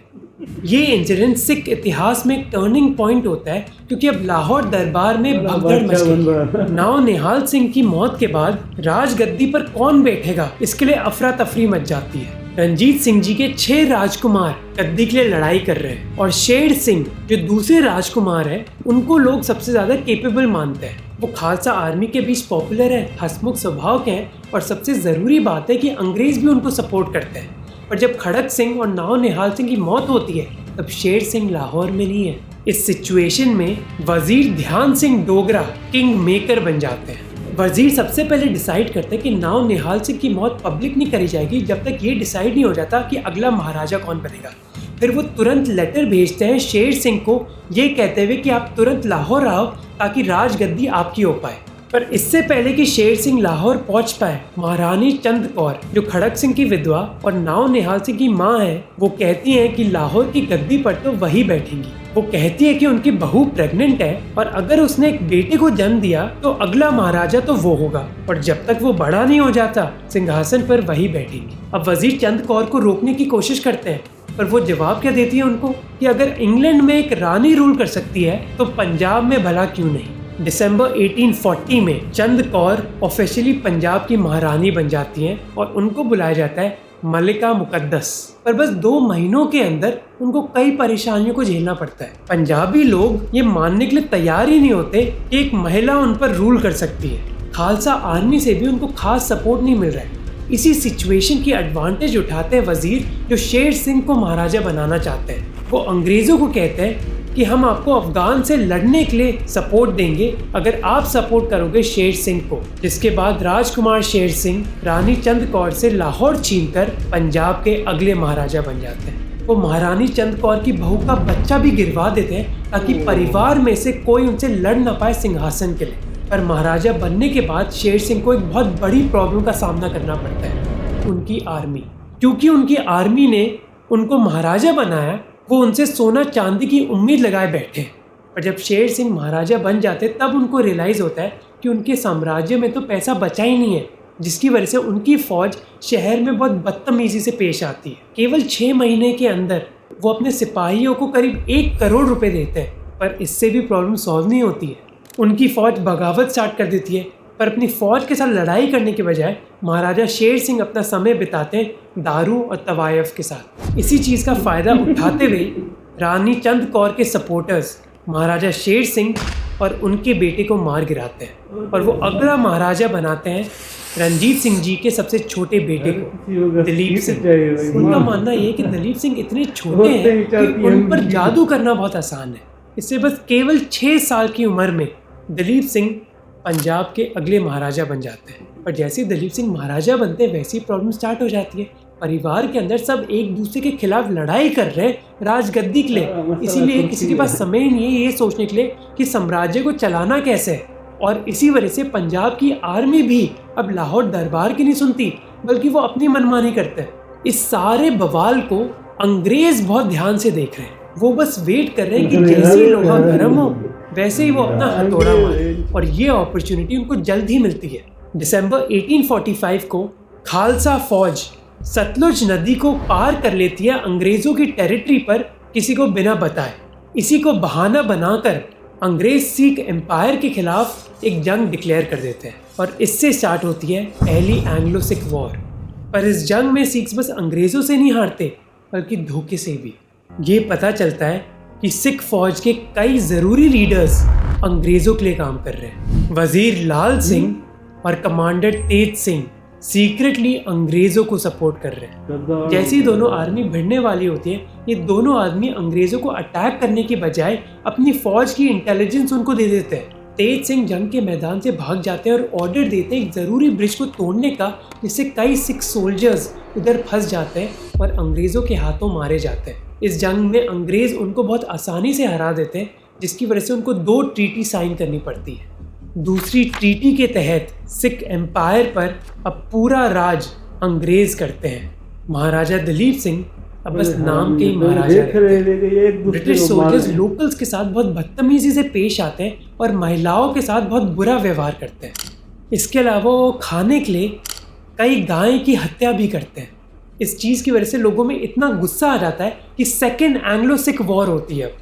ये इंसिडेंट सिख इतिहास में एक टर्निंग पॉइंट होता है क्योंकि अब लाहौर दरबार में भगदड़ मच गई। नाव निहाल सिंह की मौत के बाद राजगद्दी पर कौन बैठेगा इसके लिए अफरा तफरी मच जाती है। रंजीत सिंह जी के 6 राजकुमार गद्दी के लिए लड़ाई कर रहे हैं और शेर सिंह जो दूसरे राजकुमार हैं उनको लोग सबसे ज्यादा केपेबल मानते हैं। वो खालसा आर्मी के बीच पॉपुलर है, हंसमुख स्वभाव के हैं और सबसे जरूरी बात है कि अंग्रेज भी उनको सपोर्ट करते हैं। पर जब खड़क सिंह और नाव निहाल सिंह की मौत होती है तब शेर सिंह लाहौर में नहीं है। इस सिचुएशन में वजीर ध्यान सिंह डोगरा किंग मेकर बन जाते हैं। वजीर सबसे पहले डिसाइड करते हैं कि नाव निहाल सिंह की मौत पब्लिक नहीं करी जाएगी जब तक ये डिसाइड नहीं हो जाता कि अगला महाराजा कौन बनेगा। फिर वो तुरंत लेटर भेजते हैं शेर सिंह को ये कहते हुए कि आप तुरंत लाहौर आओ ताकि राजगद्दी आपकी हो पाए। पर इससे पहले कि शेर सिंह लाहौर पहुंच पाए, महारानी चंद कौर जो खड़क सिंह की विधवा और नाव निहाल सिंह की माँ है, वो कहती हैं कि लाहौर की गद्दी पर तो वही बैठेंगी। वो कहती है कि उनकी बहू प्रेग्नेंट है और अगर उसने एक बेटे को जन्म दिया तो अगला महाराजा तो वो होगा और जब तक वो बड़ा नहीं हो जाता सिंहासन पर वही बैठेंगी। अब वजीर चंद कौर को रोकने की कोशिश करते हैं पर वो जवाब क्या देती है उनको कि अगर इंग्लैंड में एक रानी रूल कर सकती है तो पंजाब में भला क्यों नहीं। दिसंबर 1840 में चंद कौर ऑफिशियली पंजाब की महारानी बन जाती हैं और उनको बुलाया जाता है मलिका मुकद्दस। पर बस 2 महीनों के अंदर उनको कई परेशानियों को झेलना पड़ता है। पंजाबी लोग ये मानने के लिए तैयार ही नहीं होते कि एक महिला उन पर रूल कर सकती है। खालसा आर्मी से भी उनको खास सपोर्ट नहीं मिल रहा है। इसी सिचुएशन की एडवांटेज उठाते हैं वजीर जो शेर सिंह को महाराजा बनाना चाहते हैं। वो अंग्रेजों को कहते हैं कि हम आपको अफगान से लड़ने के लिए सपोर्ट देंगे अगर आप सपोर्ट करोगे शेर सिंह को। जिसके बाद राजकुमार शेर सिंह रानी चंद कौर से लाहौर छीनकर पंजाब के अगले महाराजा बन जाते हैं। वो महारानी चंद कौर की बहू का बच्चा भी गिरवा देते हैं ताकि परिवार में से कोई उनसे लड़ ना पाए सिंहासन के लिए। पर महाराजा बनने के बाद शेर सिंह को एक बहुत बड़ी प्रॉब्लम का सामना करना पड़ता है, उनकी आर्मी। क्योंकि उनकी आर्मी ने उनको महाराजा बनाया, वो उनसे सोना चांदी की उम्मीद लगाए बैठे। और जब शेर सिंह महाराजा बन जाते तब उनको रियलाइज़ होता है कि उनके साम्राज्य में तो पैसा बचा ही नहीं है, जिसकी वजह से उनकी फौज शहर में बहुत बदतमीजी से पेश आती है। केवल 6 महीने के अंदर वो अपने सिपाहियों को करीब 1 करोड़ रुपए देते हैं, पर इससे भी प्रॉब्लम सॉल्व नहीं होती है। उनकी फौज बगावत स्टार्ट कर देती है, पर अपनी फौज के साथ लड़ाई करने के बजाय महाराजा शेर सिंह अपना समय बिताते हैं दारू और तवायफ के साथ। इसी चीज़ का फ़ायदा उठाते हुए रानी चंद कौर के सपोर्टर्स महाराजा शेर सिंह और उनके बेटे को मार गिराते हैं और वो अगला महाराजा बनाते हैं रंजीत सिंह जी के सबसे छोटे बेटे को, दलीप सिंह। उनका मानना ये है कि दलीप सिंह इतने छोटे हैं कि उन पर जादू करना बहुत आसान है। इससे बस केवल 6 साल की उम्र में दलीप सिंह पंजाब के अगले महाराजा बन जाते हैं। और जैसे ही दलीप सिंह महाराजा बनते हैं वैसी प्रॉब्लम स्टार्ट हो जाती है। परिवार के अंदर सब एक दूसरे के खिलाफ लड़ाई कर रहे हैं राजगद्दी के लिए, इसीलिए किसी के पास समय नहीं है ये सोचने के लिए कि साम्राज्य को चलाना कैसे है। और इसी वजह से पंजाब की आर्मी भी अब लाहौर दरबार की नहीं सुनती बल्कि वो अपनी मनमानी करते हैं। इस सारे बवाल को अंग्रेज बहुत ध्यान से देख रहे हैं। वो बस वेट कर रहे हैं कि जैसे ही लोहा गर्म हो वैसे ही वो अपना हथौड़ा मारे, और ये अपॉर्चुनिटी उनको जल्द ही मिलती है। दिसंबर 1845 को खालसा फौज सतलुज नदी को पार कर लेती है अंग्रेजों की टेरिटरी पर किसी को बिना बताए। इसी को बहाना बनाकर अंग्रेज सिख एम्पायर के खिलाफ एक जंग डिक्लेयर कर देते हैं और इससे स्टार्ट होती है पहली एंग्लो सिख वॉर। पर इस जंग में सिख्स बस अंग्रेज़ों से नहीं हारते बल्कि धोखे से भी। ये पता चलता है कि सिख फौज के कई ज़रूरी लीडर्स अंग्रेज़ों के लिए काम कर रहे हैं। वज़ीर लाल सिंह और कमांडर तेज सिंह सीक्रेटली अंग्रेज़ों को सपोर्ट कर रहे हैं। जैसे ही दोनों आर्मी भिड़ने वाली होती है, ये दोनों आदमी अंग्रेज़ों को अटैक करने के बजाय अपनी फौज की इंटेलिजेंस उनको दे देते हैं। तेज सिंह जंग के मैदान से भाग जाते हैं और ऑर्डर देते हैं एक ज़रूरी ब्रिज को तोड़ने का, जिससे कई सिख सोल्जर्स उधर फंस जाते हैं और अंग्रेज़ों के हाथों मारे जाते हैं। इस जंग में अंग्रेज़ उनको बहुत आसानी से हरा देते हैं, जिसकी वजह से उनको 2 ट्रीटी साइन करनी पड़ती है। दूसरी ट्रीटी के तहत सिख एम्पायर पर अब पूरा राज अंग्रेज करते हैं। महाराजा दलीप सिंह अब बस नाम के ही महाराजा हैं। ब्रिटिश सोल्जर्स लोकल्स के साथ बहुत बदतमीजी से पेश आते हैं और महिलाओं के साथ बहुत बुरा व्यवहार करते हैं। इसके अलावा वो खाने के लिए कई गाय की हत्या भी करते हैं। इस चीज़ की वजह से लोगों में इतना गुस्सा आ जाता है कि सेकेंड एंग्लो सिख वॉर होती है।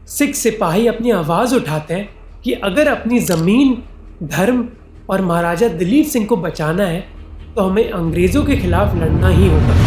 सिख सिपाही अपनी आवाज़ उठाते हैं कि अगर अपनी ज़मीन, धर्म और महाराजा दलीप सिंह को बचाना है तो हमें अंग्रेज़ों के खिलाफ लड़ना ही होगा।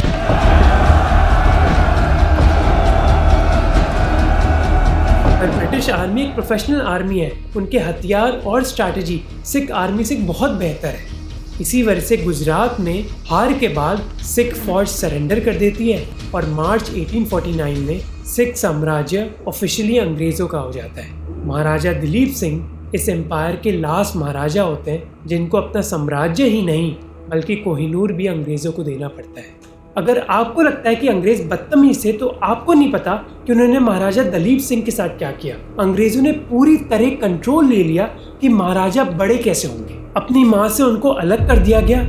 पर ब्रिटिश आर्मी एक प्रोफेशनल आर्मी है, उनके हथियार और स्ट्रैटेजी सिख आर्मी से बहुत बेहतर है। इसी वजह से गुजरात में हार के बाद सिख फौज सरेंडर कर देती है और मार्च 1849 में सिख साम्राज्य ऑफिशियली अंग्रेज़ों का हो जाता है। महाराजा दलीप सिंह इस एम्पायर के लास्ट महाराजा होते हैं जिनको अपना साम्राज्य ही नहीं बल्कि कोहिनूर भी अंग्रेज़ों को देना पड़ता है। अगर आपको लगता है कि अंग्रेज़ बदतमीज थे, तो आपको नहीं पता कि उन्होंने महाराजा दलीप सिंह के साथ क्या किया। अंग्रेज़ों ने पूरी तरह कंट्रोल ले लिया कि महाराजा बड़े कैसे होंगे। अपनी माँ से उनको अलग कर दिया गया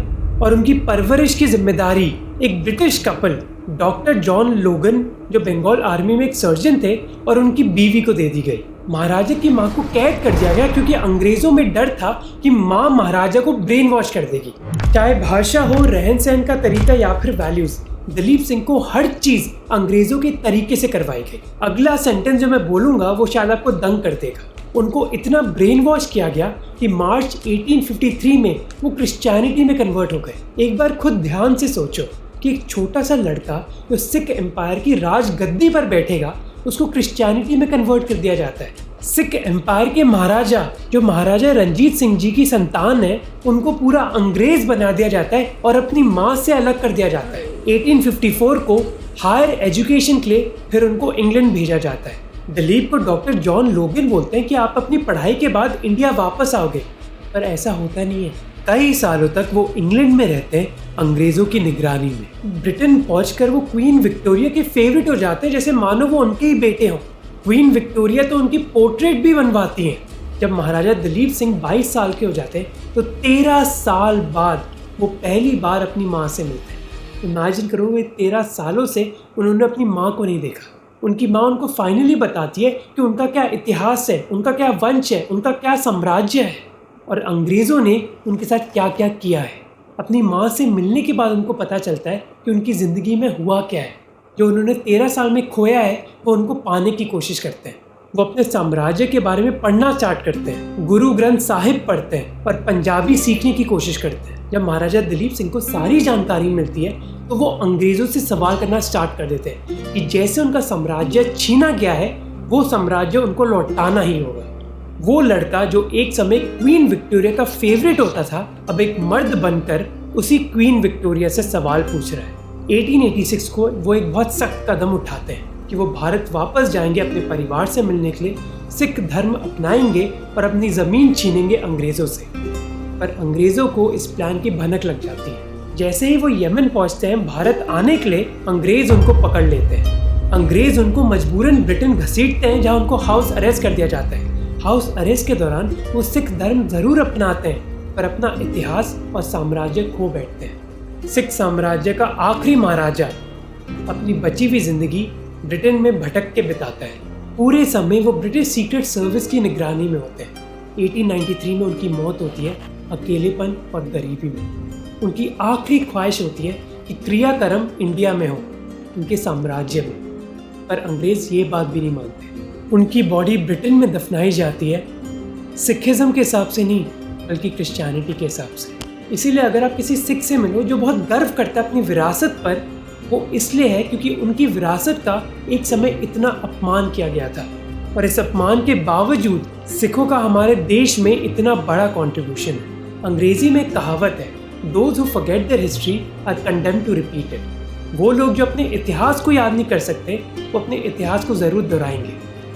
और उनकी परवरिश की जिम्मेदारी एक ब्रिटिश कपल डॉक्टर जॉन लोगन, जो बंगाल आर्मी में एक सर्जन थे, और उनकी बीवी को दे दी गई। महाराजा की माँ को कैद कर दिया गया क्योंकि अंग्रेज़ों में डर था कि माँ महाराजा को ब्रेन वॉश कर देगी। चाहे भाषा हो, रहन सहन का तरीका या फिर वैल्यूज़, दलीप सिंह को हर चीज़ अंग्रेज़ों के तरीके से करवाई गई। अगला सेंटेंस जो मैं बोलूँगा वो शायद आपको दंग कर देगा। उनको इतना ब्रेन वॉश किया गया कि मार्च 1853 में वो क्रिश्चियनिटी में कन्वर्ट हो गए। एक बार खुद ध्यान से सोचो कि एक छोटा सा लड़का जो सिख एम्पायर की राज गद्दी पर बैठेगा, उसको क्रिश्चियनिटी में कन्वर्ट कर दिया जाता है। सिख एम्पायर के महाराजा जो महाराजा रंजीत सिंह जी की संतान है, उनको पूरा अंग्रेज बना दिया जाता है और अपनी माँ से अलग कर दिया जाता है। 1854 को हायर एजुकेशन के लिए फिर उनको इंग्लैंड भेजा जाता है। दलीप को डॉक्टर जॉन लोगन बोलते हैं कि आप अपनी पढ़ाई के बाद इंडिया वापस आओगे, पर ऐसा होता नहीं है। कई सालों तक वो इंग्लैंड में रहते हैं अंग्रेज़ों की निगरानी में। ब्रिटेन पहुंचकर वो क्वीन विक्टोरिया के फेवरेट हो जाते हैं, जैसे मानो वो उनके ही बेटे हों। क्वीन विक्टोरिया तो उनकी पोर्ट्रेट भी बनवाती हैं। जब महाराजा दलीप सिंह 22 साल के हो जाते हैं तो 13 साल बाद वो पहली बार अपनी माँ से मिलते हैं। इमेजिन करो, वे 13 सालों से उन्होंने अपनी माँ को नहीं देखा। उनकी माँ उनको फाइनली बताती है कि उनका क्या इतिहास है, उनका क्या वंश है, उनका क्या साम्राज्य है और अंग्रेज़ों ने उनके साथ क्या क्या किया है। अपनी माँ से मिलने के बाद उनको पता चलता है कि उनकी ज़िंदगी में हुआ क्या है। जो उन्होंने 13 साल में खोया है वो उनको पाने की कोशिश करते हैं। वो अपने साम्राज्य के बारे में पढ़ना स्टार्ट करते हैं, गुरु ग्रंथ साहिब पढ़ते हैं और पंजाबी सीखने की कोशिश करते हैं। जब महाराजा दलीप सिंह को सारी जानकारी मिलती है तो वो अंग्रेज़ों से सवाल करना स्टार्ट कर देते हैं कि जैसे उनका साम्राज्य छीना गया है, वो साम्राज्य उनको लौटाना ही होगा। वो लड़का जो एक समय क्वीन विक्टोरिया का फेवरेट होता था, अब एक मर्द बनकर उसी क्वीन विक्टोरिया से सवाल पूछ रहा है। 1886 को वो एक बहुत सख्त कदम उठाते हैं कि वो भारत वापस जाएंगे अपने परिवार से मिलने के लिए, सिख धर्म अपनाएंगे और अपनी ज़मीन छीनेंगे अंग्रेज़ों से। पर अंग्रेज़ों को इस प्लान की भनक लग जाती है। जैसे ही वो यमन पहुंचते हैं भारत आने के लिए, अंग्रेज़ उनको पकड़ लेते हैं। अंग्रेज़ उनको मजबूरन ब्रिटेन घसीटते हैं, जहाँ उनको हाउस अरेस्ट कर दिया जाता है। हाउस अरेस्ट के दौरान वो सिख धर्म ज़रूर अपनाते हैं पर अपना इतिहास और साम्राज्य खो बैठते हैं। सिख साम्राज्य का आखिरी महाराजा अपनी बची हुई ज़िंदगी ब्रिटेन में भटक के बिताता है। पूरे समय वो ब्रिटिश सीक्रेट सर्विस की निगरानी में होते हैं। 1893 में उनकी मौत होती है अकेलेपन और गरीबी में। उनकी आखिरी ख्वाहिश होती है कि क्रियाकर्म इंडिया में हो, उनके साम्राज्य में। पर अंग्रेज ये बात भी नहीं मानते। उनकी बॉडी ब्रिटेन में दफनाई जाती है, सिखिज़्म के हिसाब से नहीं बल्कि क्रिश्चियनिटी के हिसाब से। इसीलिए अगर आप किसी सिख से मिलो जो बहुत गर्व करता है अपनी विरासत पर, वो इसलिए है क्योंकि उनकी विरासत का एक समय इतना अपमान किया गया था, और इस अपमान के बावजूद सिखों का हमारे देश में इतना बड़ा कंट्रीब्यूशन है। अंग्रेजी में एक कहावत है, those who forget their history are condemned to repeat it. वो लोग जो अपने इतिहास को याद नहीं कर सकते, वो अपने इतिहास को ज़रूर दोहराएंगे।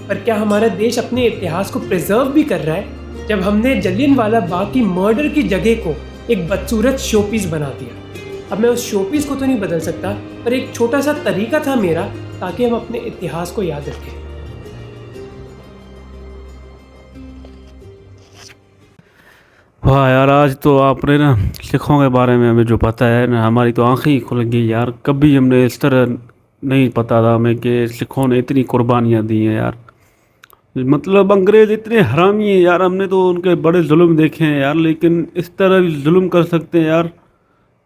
पर क्या हमारा देश अपने इतिहास को प्रिजर्व भी कर रहा है, जब हमने जलियांवाला बाग की मर्डर की जगह को एक बदसूरत शोपीस बना दिया। अब मैं उस शोपीस को तो नहीं बदल सकता, पर एक छोटा सा तरीका था मेरा ताकि हम अपने इतिहास को याद रखें। वाह यार, आज तो आपने ना सिखों के बारे में हमें जो पता है ना, हमारी तो आंखें ही खुल गई यार। कभी हमने इस तरह नहीं पता था हमें कि सिखों ने इतनी कुर्बानियाँ दी हैं यार। मतलब अंग्रेज़ इतने हरामी हैं यार, हमने तो उनके बड़े जुल्म देखे हैं यार, लेकिन इस तरह भी जुल्म कर सकते हैं यार।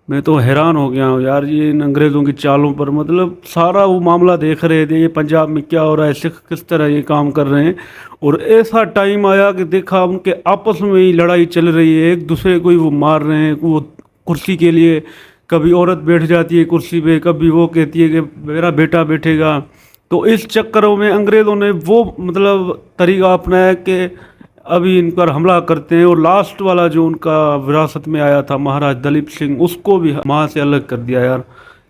मैं तो हैरान हो गया हूँ यार ये इन अंग्रेज़ों की चालों पर। मतलब सारा वो मामला देख रहे थे, ये पंजाब में क्या हो रहा है, सिख किस तरह ये काम कर रहे हैं, और ऐसा टाइम आया कि देखा उनके आपस में ही लड़ाई चल रही है, एक दूसरे को ही वो मार रहे हैं। वो कुर्सी के लिए कभी औरत बैठ जाती है कुर्सी पे, कभी वो कहती है कि मेरा बेटा बैठेगा। तो इस चक्करों में अंग्रेज़ों ने वो मतलब तरीका अपनाया कि अभी इन पर हमला करते हैं। और लास्ट वाला जो उनका विरासत में आया था महाराज दलीप सिंह, उसको भी माँ से अलग कर दिया यार।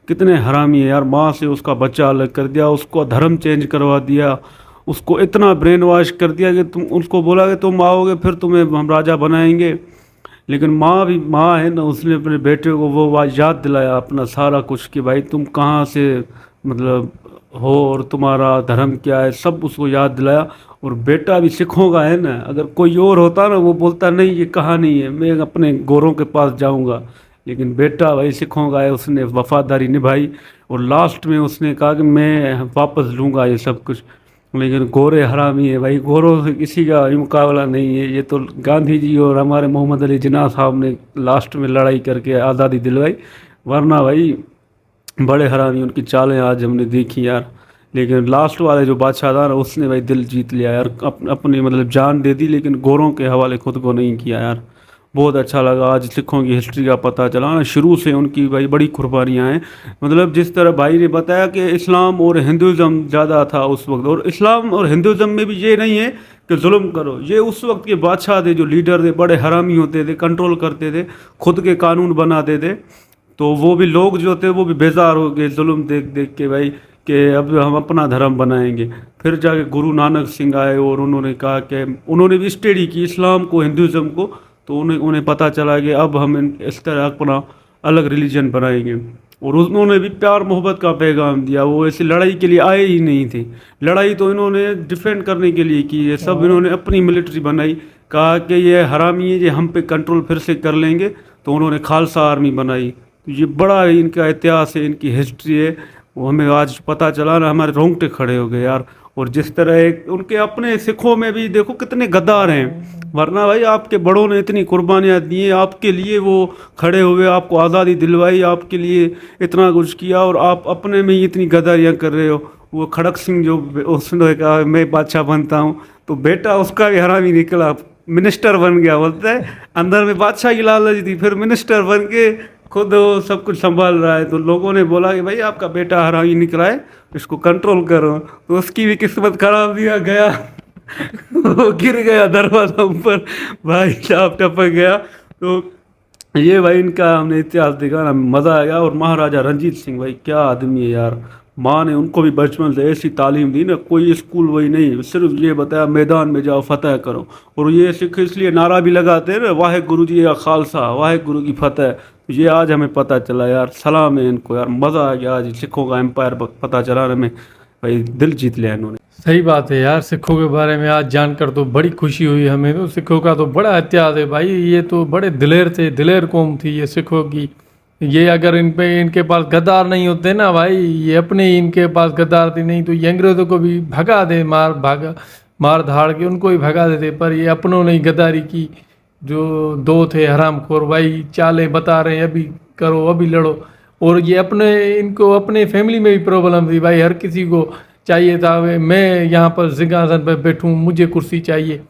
कितने हरामी है यार, माँ से उसका बच्चा अलग कर दिया, उसको धर्म चेंज करवा दिया, उसको इतना ब्रेन वॉश कर दिया कि तुम उसको बोला कि तुम आओगे फिर तुम्हें हम राजा बनाएंगे। लेकिन माँ भी माँ है ना, उसने अपने बेटे को वो याद दिलाया अपना सारा कुछ कि भाई तुम कहाँ से मतलब हो और तुम्हारा धर्म क्या है, सब उसको याद दिलाया। और बेटा भी सिखों का है ना, अगर कोई और होता ना वो बोलता नहीं ये कहानी है, मैं अपने गोरों के पास जाऊंगा। लेकिन बेटा भाई सिखों का है, उसने वफादारी निभाई और लास्ट में उसने कहा कि मैं वापस लूँगा ये सब कुछ। लेकिन गोरे हरामी है भाई, गोरों से किसी का मुकाबला नहीं है। ये तो गांधी जी और हमारे मोहम्मद अली जिन्ना साहब ने लास्ट में लड़ाई करके आज़ादी दिलवाई, वरना भाई बड़े हरामी उनकी चालें आज हमने देखी यार। लेकिन लास्ट वाले जो बादशाह था ना, उसने भाई दिल जीत लिया यार, अपनी मतलब जान दे दी, लेकिन गोरों के हवाले खुद को नहीं किया यार। बहुत अच्छा लगा आज सिखों की हिस्ट्री का पता चला ना, शुरू से उनकी भाई बड़ी कुर्बानियाँ हैं। मतलब जिस तरह भाई ने बताया कि इस्लाम और हिंदुज़म ज़्यादा था उस वक्त, और इस्लाम और हिंदुज़म में भी ये नहीं है कि जुल्म करो, ये उस वक्त के बादशाह थे जो लीडर थे, बड़े हरामी होते थे, कंट्रोल करते थे, खुद के कानून बनाते थे। तो वो भी लोग जो थे वो भी बेजार हो गए जुल्म देख देख के भाई, कि अब हम अपना धर्म बनाएंगे। फिर जाके गुरु नानक सिंह आए और उन्होंने कहा कि उन्होंने भी स्टडी की इस्लाम को हिंदुज़म को, तो उन्हें पता चला कि अब हम इस तरह अपना अलग रिलीजन बनाएंगे। और उन्होंने भी प्यार मोहब्बत का पैगाम दिया, वो ऐसी लड़ाई के लिए आए ही नहीं थे। लड़ाई तो इन्होंने डिफेंड करने के लिए की है, सब इन्होंने अपनी मिलिट्री बनाई, कहा कि ये हरामी है, ये हम पे कंट्रोल फिर से कर लेंगे, तो उन्होंने खालसा आर्मी बनाई। ये बड़ा इनका इतिहास है, इनकी हिस्ट्री है, वो हमें आज पता चला ना, हमारे रोंगटे खड़े हो गए यार। और जिस तरह उनके अपने सिखों में भी देखो कितने गद्दार हैं, वरना भाई आपके बड़ों ने इतनी कुर्बानियाँ दी हैं, आपके लिए वो खड़े हुए, आपको आज़ादी दिलवाई, आपके लिए इतना कुछ किया, और आप अपने में ही इतनी गद्दारियाँ कर रहे हो। वो खड़क सिंह जो उसने कहा मैं बादशाह बनता हूँ, तो बेटा उसका भी हरामी निकला, मिनिस्टर बन गया। बोलता है अंदर में बादशाह की लालच थी, फिर मिनिस्टर बन के खुद वो सब कुछ संभाल रहा है। तो लोगों ने बोला कि भाई आपका बेटा हरामी निकला है, इसको कंट्रोल करो। तो उसकी भी किस्मत खराब दिया गया वो गिर गया दरवाजा ऊपर, भाई साहब टपक गया। तो ये भाई इनका हमने इतिहास देखा ना, मज़ा आ गया। और महाराजा रंजीत सिंह भाई क्या आदमी है यार, माँ ने उनको भी बचपन से ऐसी तालीम दी ना, कोई स्कूल वही नहीं, सिर्फ ये बताया मैदान में जाओ फतह करो। और ये सिख इसलिए नारा भी लगाते हैं ना, वाहे गुरु जी का खालसा, वाहे गुरु की फतह। ये आज हमें पता चला यार, सलाम है इनको यार, मज़ा आ गया आज सिखों का एम्पायर पता चला हमें, भाई दिल जीत लिया इन्होंने। सही बात है यार, सिखों के बारे में आज जानकर तो बड़ी खुशी हुई हमें। तो सिखों का तो बड़ा इतिहास है भाई, ये तो बड़े दिलेर थे, दिलेर कौम थी ये सिखों की। ये अगर इनके पास गद्दार नहीं होते ना भाई, ये अपने ही इनके पास गद्दार थे, नहीं तो ये अंग्रेज़ों को भी भगा दे, मार धाड़ के उनको भी भगा देते। पर ये अपनों ने गद्दारी की, जो दो थे हरामखोर भाई, चालें बता रहे हैं अभी करो अभी लड़ो। और ये इनको अपने फैमिली में भी प्रॉब्लम थी भाई, हर किसी को चाहिए था, मैं यहाँ पर सिंहासन पर बैठूँ, मुझे कुर्सी चाहिए।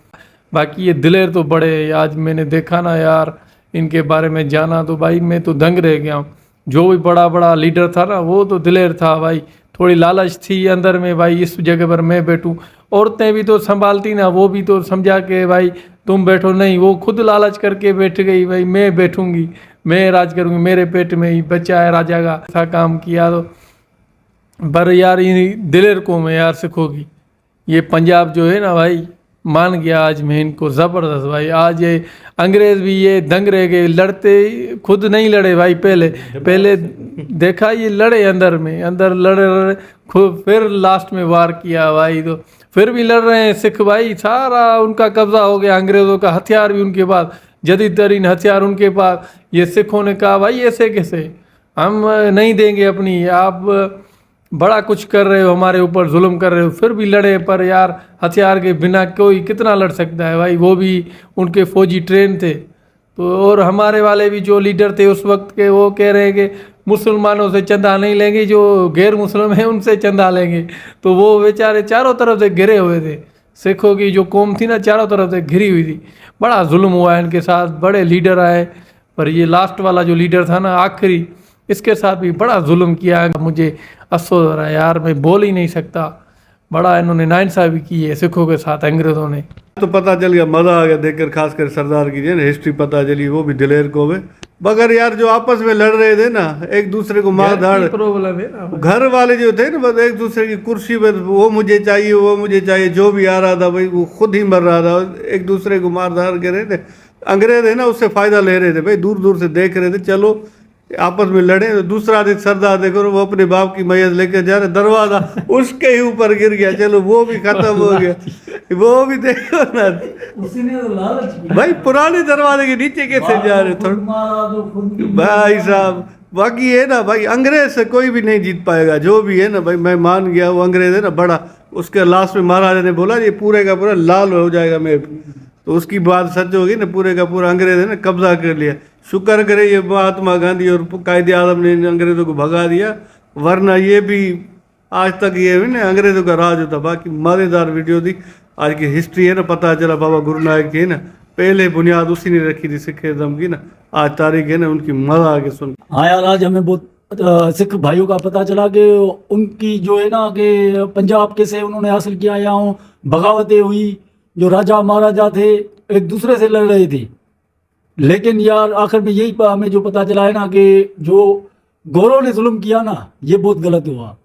बाकी ये दिलेर तो बड़े, आज मैंने देखा ना यार, इनके बारे में जाना तो भाई मैं तो दंग रह गया हूँ। जो भी बड़ा बड़ा लीडर था ना वो तो दिलेर था भाई, थोड़ी लालच थी अंदर में भाई, इस जगह पर मैं बैठूं। औरतें भी तो संभालती ना, वो भी तो समझा के भाई तुम बैठो, नहीं वो खुद लालच करके बैठ गई भाई, मैं बैठूंगी, मैं राज करूंगी, मेरे पेट में ही बच्चा है राजा का, ऐसा काम किया। तो पर यार ये दिलेर कौम है यार सिखों की, ये पंजाब जो है ना भाई, मान गया आज मैं इनको ज़बरदस्त भाई। आज ये अंग्रेज़ भी ये दंग रह गए, लड़ते खुद नहीं लड़े भाई, पहले देखा ये लड़े अंदर में, अंदर लड़े खुद, फिर लास्ट में वार किया भाई। तो फिर भी लड़ रहे हैं सिख भाई, सारा उनका कब्जा हो गया, अंग्रेज़ों का हथियार भी उनके पास, जदीद तरीन हथियार उनके पास। ये सिखों ने कहा भाई ऐसे कैसे, हम नहीं देंगे अपनी, आप बड़ा कुछ कर रहे हो, हमारे ऊपर जुल्म कर रहे हो, फिर भी लड़े। पर यार हथियार के बिना कोई कितना लड़ सकता है भाई, वो भी उनके फौजी ट्रेन थे। तो और हमारे वाले भी जो लीडर थे उस वक्त के, वो कह रहे हैं कि मुसलमानों से चंदा नहीं लेंगे, जो गैर मुस्लिम है उनसे चंदा लेंगे। तो वो बेचारे चारों तरफ से घिरे हुए थे, सिखों की जो कौम थी ना चारों तरफ से घिरी हुई थी। बड़ा जुल्म हुआ इनके साथ, बड़े लीडर आए, पर ये लास्ट वाला जो लीडर था ना आखिरी, इसके साथ भी बड़ा जुल्म किया है। मुझे अफसोस हो रहा है यार, मैं बोल ही नहीं सकता, बड़ा इन्होंने नाइंसाफ़ी की है सिखों के साथ अंग्रेज़ों ने। तो पता चल गया, मज़ा आ गया देखकर, खासकर सरदार की ना हिस्ट्री पता चली, वो भी दिलेर को में। मगर यार जो आपस में लड़ रहे थे ना, एक दूसरे को मार धाड़, प्रॉब्लम है ना, घर वाले जो थे ना बस एक दूसरे की कुर्सी पर, वो मुझे चाहिए वो मुझे चाहिए, जो भी आ रहा था भाई वो खुद ही मर रहा था, एक दूसरे को मार धाड़ के रहे थे। अंग्रेज है ना उससे फ़ायदा ले रहे थे भाई, दूर दूर से देख रहे थे, चलो आपस में लड़े। दूसरा दिन सरदार देखो वो अपने बाप की मैयत लेकर जा रहे, दरवाजा उसके ही ऊपर गिर गया, चलो वो भी खत्म हो गया। वो भी देखो ना भाई, पुराने दरवाजे के नीचे कैसे जा रहे थोड़ा भाई साहब। बाकी है ना भाई, अंग्रेज से कोई भी नहीं जीत पाएगा, जो भी है ना भाई, मैं मान गया वो अंग्रेज है ना बड़ा। उसके लास्ट में महाराजा ने बोला ये पूरे का पूरा लाल हो जाएगा मैं, तो उसकी बात सच होगी ना, पूरे का पूरा अंग्रेज है ना कब्जा कर लिया। शुक्र करे ये महात्मा गांधी और कायदे आज़म ने अंग्रेज़ों को भगा दिया, वरना ये भी आज तक ये है ना अंग्रेज़ों का राज होता। बाकी मज़ेदार वीडियो थी, आज की हिस्ट्री है ना पता चला, बाबा गुरु नानक की है ना पहले बुनियाद उसी ने रखी थी सिखिज़्म की ना, आज तारीख है ना उनकी, मज़ा आ गया सुन। हाँ यार, आज हमें बहुत सिख भाइयों का पता चला कि उनकी जो है ना कि पंजाब कैसे उन्होंने हासिल किया, यहाँ बगावतें हुई, जो राजा महाराजा थे एक दूसरे से लड़ रहे थे। लेकिन यार आखिर में यही हमें जो पता चला है ना कि जो गोरों ने जुल्म किया ना, ये बहुत गलत हुआ।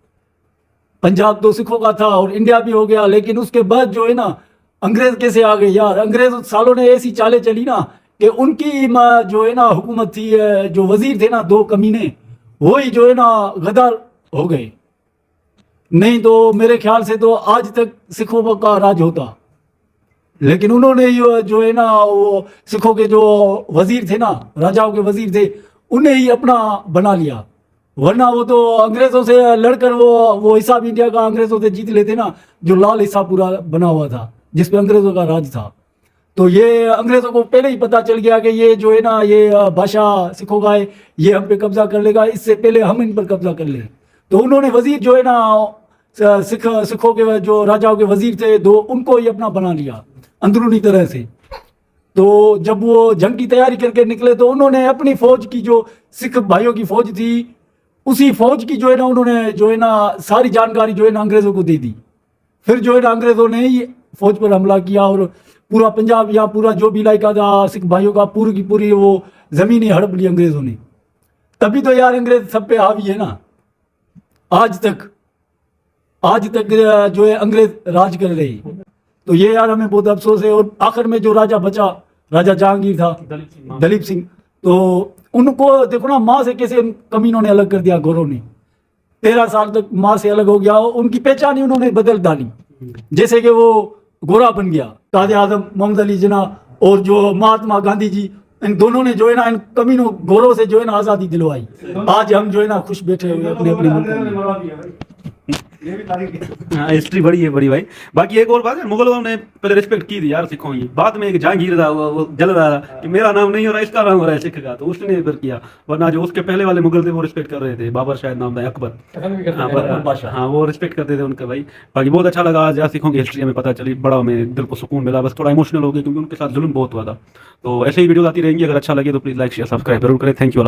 पंजाब तो सिखों का था और इंडिया भी हो गया, लेकिन उसके बाद जो है ना अंग्रेज कैसे आ गए यार। अंग्रेज सालों ने ऐसी चालें चली ना कि उनकी जो है ना हुकूमत थी, जो वजीर थे ना दो कमीने, वही जो है ना गद्दार हो गए। नहीं तो मेरे ख्याल से तो आज तक सिखों का राज होता, लेकिन उन्होंने जो है ना वो सिखों के जो वजीर थे ना, राजाओं के वजीर थे, उन्हें ही अपना बना लिया। वरना वो तो अंग्रेज़ों से लड़कर वो हिसाब इंडिया का अंग्रेज़ों से जीत लेते ना, जो लाल हिसाब पूरा बना हुआ था जिस पे अंग्रेज़ों का राज था। तो ये अंग्रेज़ों को पहले ही पता चल गया कि ये जो है ना ये बादशाह सिखों का है, ये हम पे कब्जा कर लेगा, इससे पहले हम इन पर कब्जा कर लें। तो उन्होंने वजीर जो है ना सिखों के जो राजाओं के वजीर थे दो, उनको ही अपना बना लिया अंदरूनी तरह से। तो जब वो जंग की तैयारी करके निकले तो उन्होंने अपनी फौज की, जो सिख भाइयों की फौज थी, उसी फौज की जो है ना उन्होंने जो है ना सारी जानकारी जो है ना अंग्रेज़ों को दे दी। फिर जो है ना अंग्रेज़ों ने ही फौज पर हमला किया और पूरा पंजाब या पूरा जो भी इलाका था सिख भाइयों का, पूरी की पूरी वो ज़मीन ही हड़प ली अंग्रेज़ों ने। तभी तो यार अंग्रेज़ सब पे हावी है ना, आज तक जो है अंग्रेज़ राज कर रहे हैं। तो ये यार हमें बहुत अफसोस है। और आखिर में जो राजा बचा, राजा जहांगीर था, दलीप सिंह, तो उनको देखो ना माँ से कैसे कमीनों ने अलग कर दिया गोरों ने। 13 साल तक माँ से अलग हो गया, उनकी पहचान ही उन्होंने बदल डाली, जैसे कि वो गोरा बन गया। कायदे आज़म मोहम्मद अली जिन्ना और जो महात्मा गांधी जी, इन दोनों ने जो है ना इन कमीनों गोरों से जो है ना आज़ादी दिलवाई। आज हम जो है ना खुश बैठे हुए अपने अपने मुल्क में। ये भी तारीख हाँ हिस्ट्री बड़ी है बड़ी भाई। बाकी एक और बात है, मुगलों ने पहले रिस्पेक्ट की थी यार सिखों की, बाद में एक जहांगीर था वो जल रहा था कि मेरा नाम नहीं हो रहा इसका नाम हो रहा है सिख का, तो उसने फिर किया, वरना जो उसके पहले वाले मुगल थे वो रिस्पेक्ट कर रहे थे, बाबर शायद नाम था, अकबर। हाँ वो रिस्पेक्ट करते थे उनका भाई। बाकी बहुत अच्छा लगा आज यार सिखों की हिस्ट्री हमें पता चली, बड़ा हमें दिल को सुकून मिला, बस थोड़ा इमोशनल हो गया क्योंकि उनके साथ जुल्म बहुत हुआ था। तो ऐसे ही वीडियो आती रहेंगी, अगर अच्छा लगे तो प्लीज़ लाइक शेयर सब्सक्राइब जरूर करें। Thank you.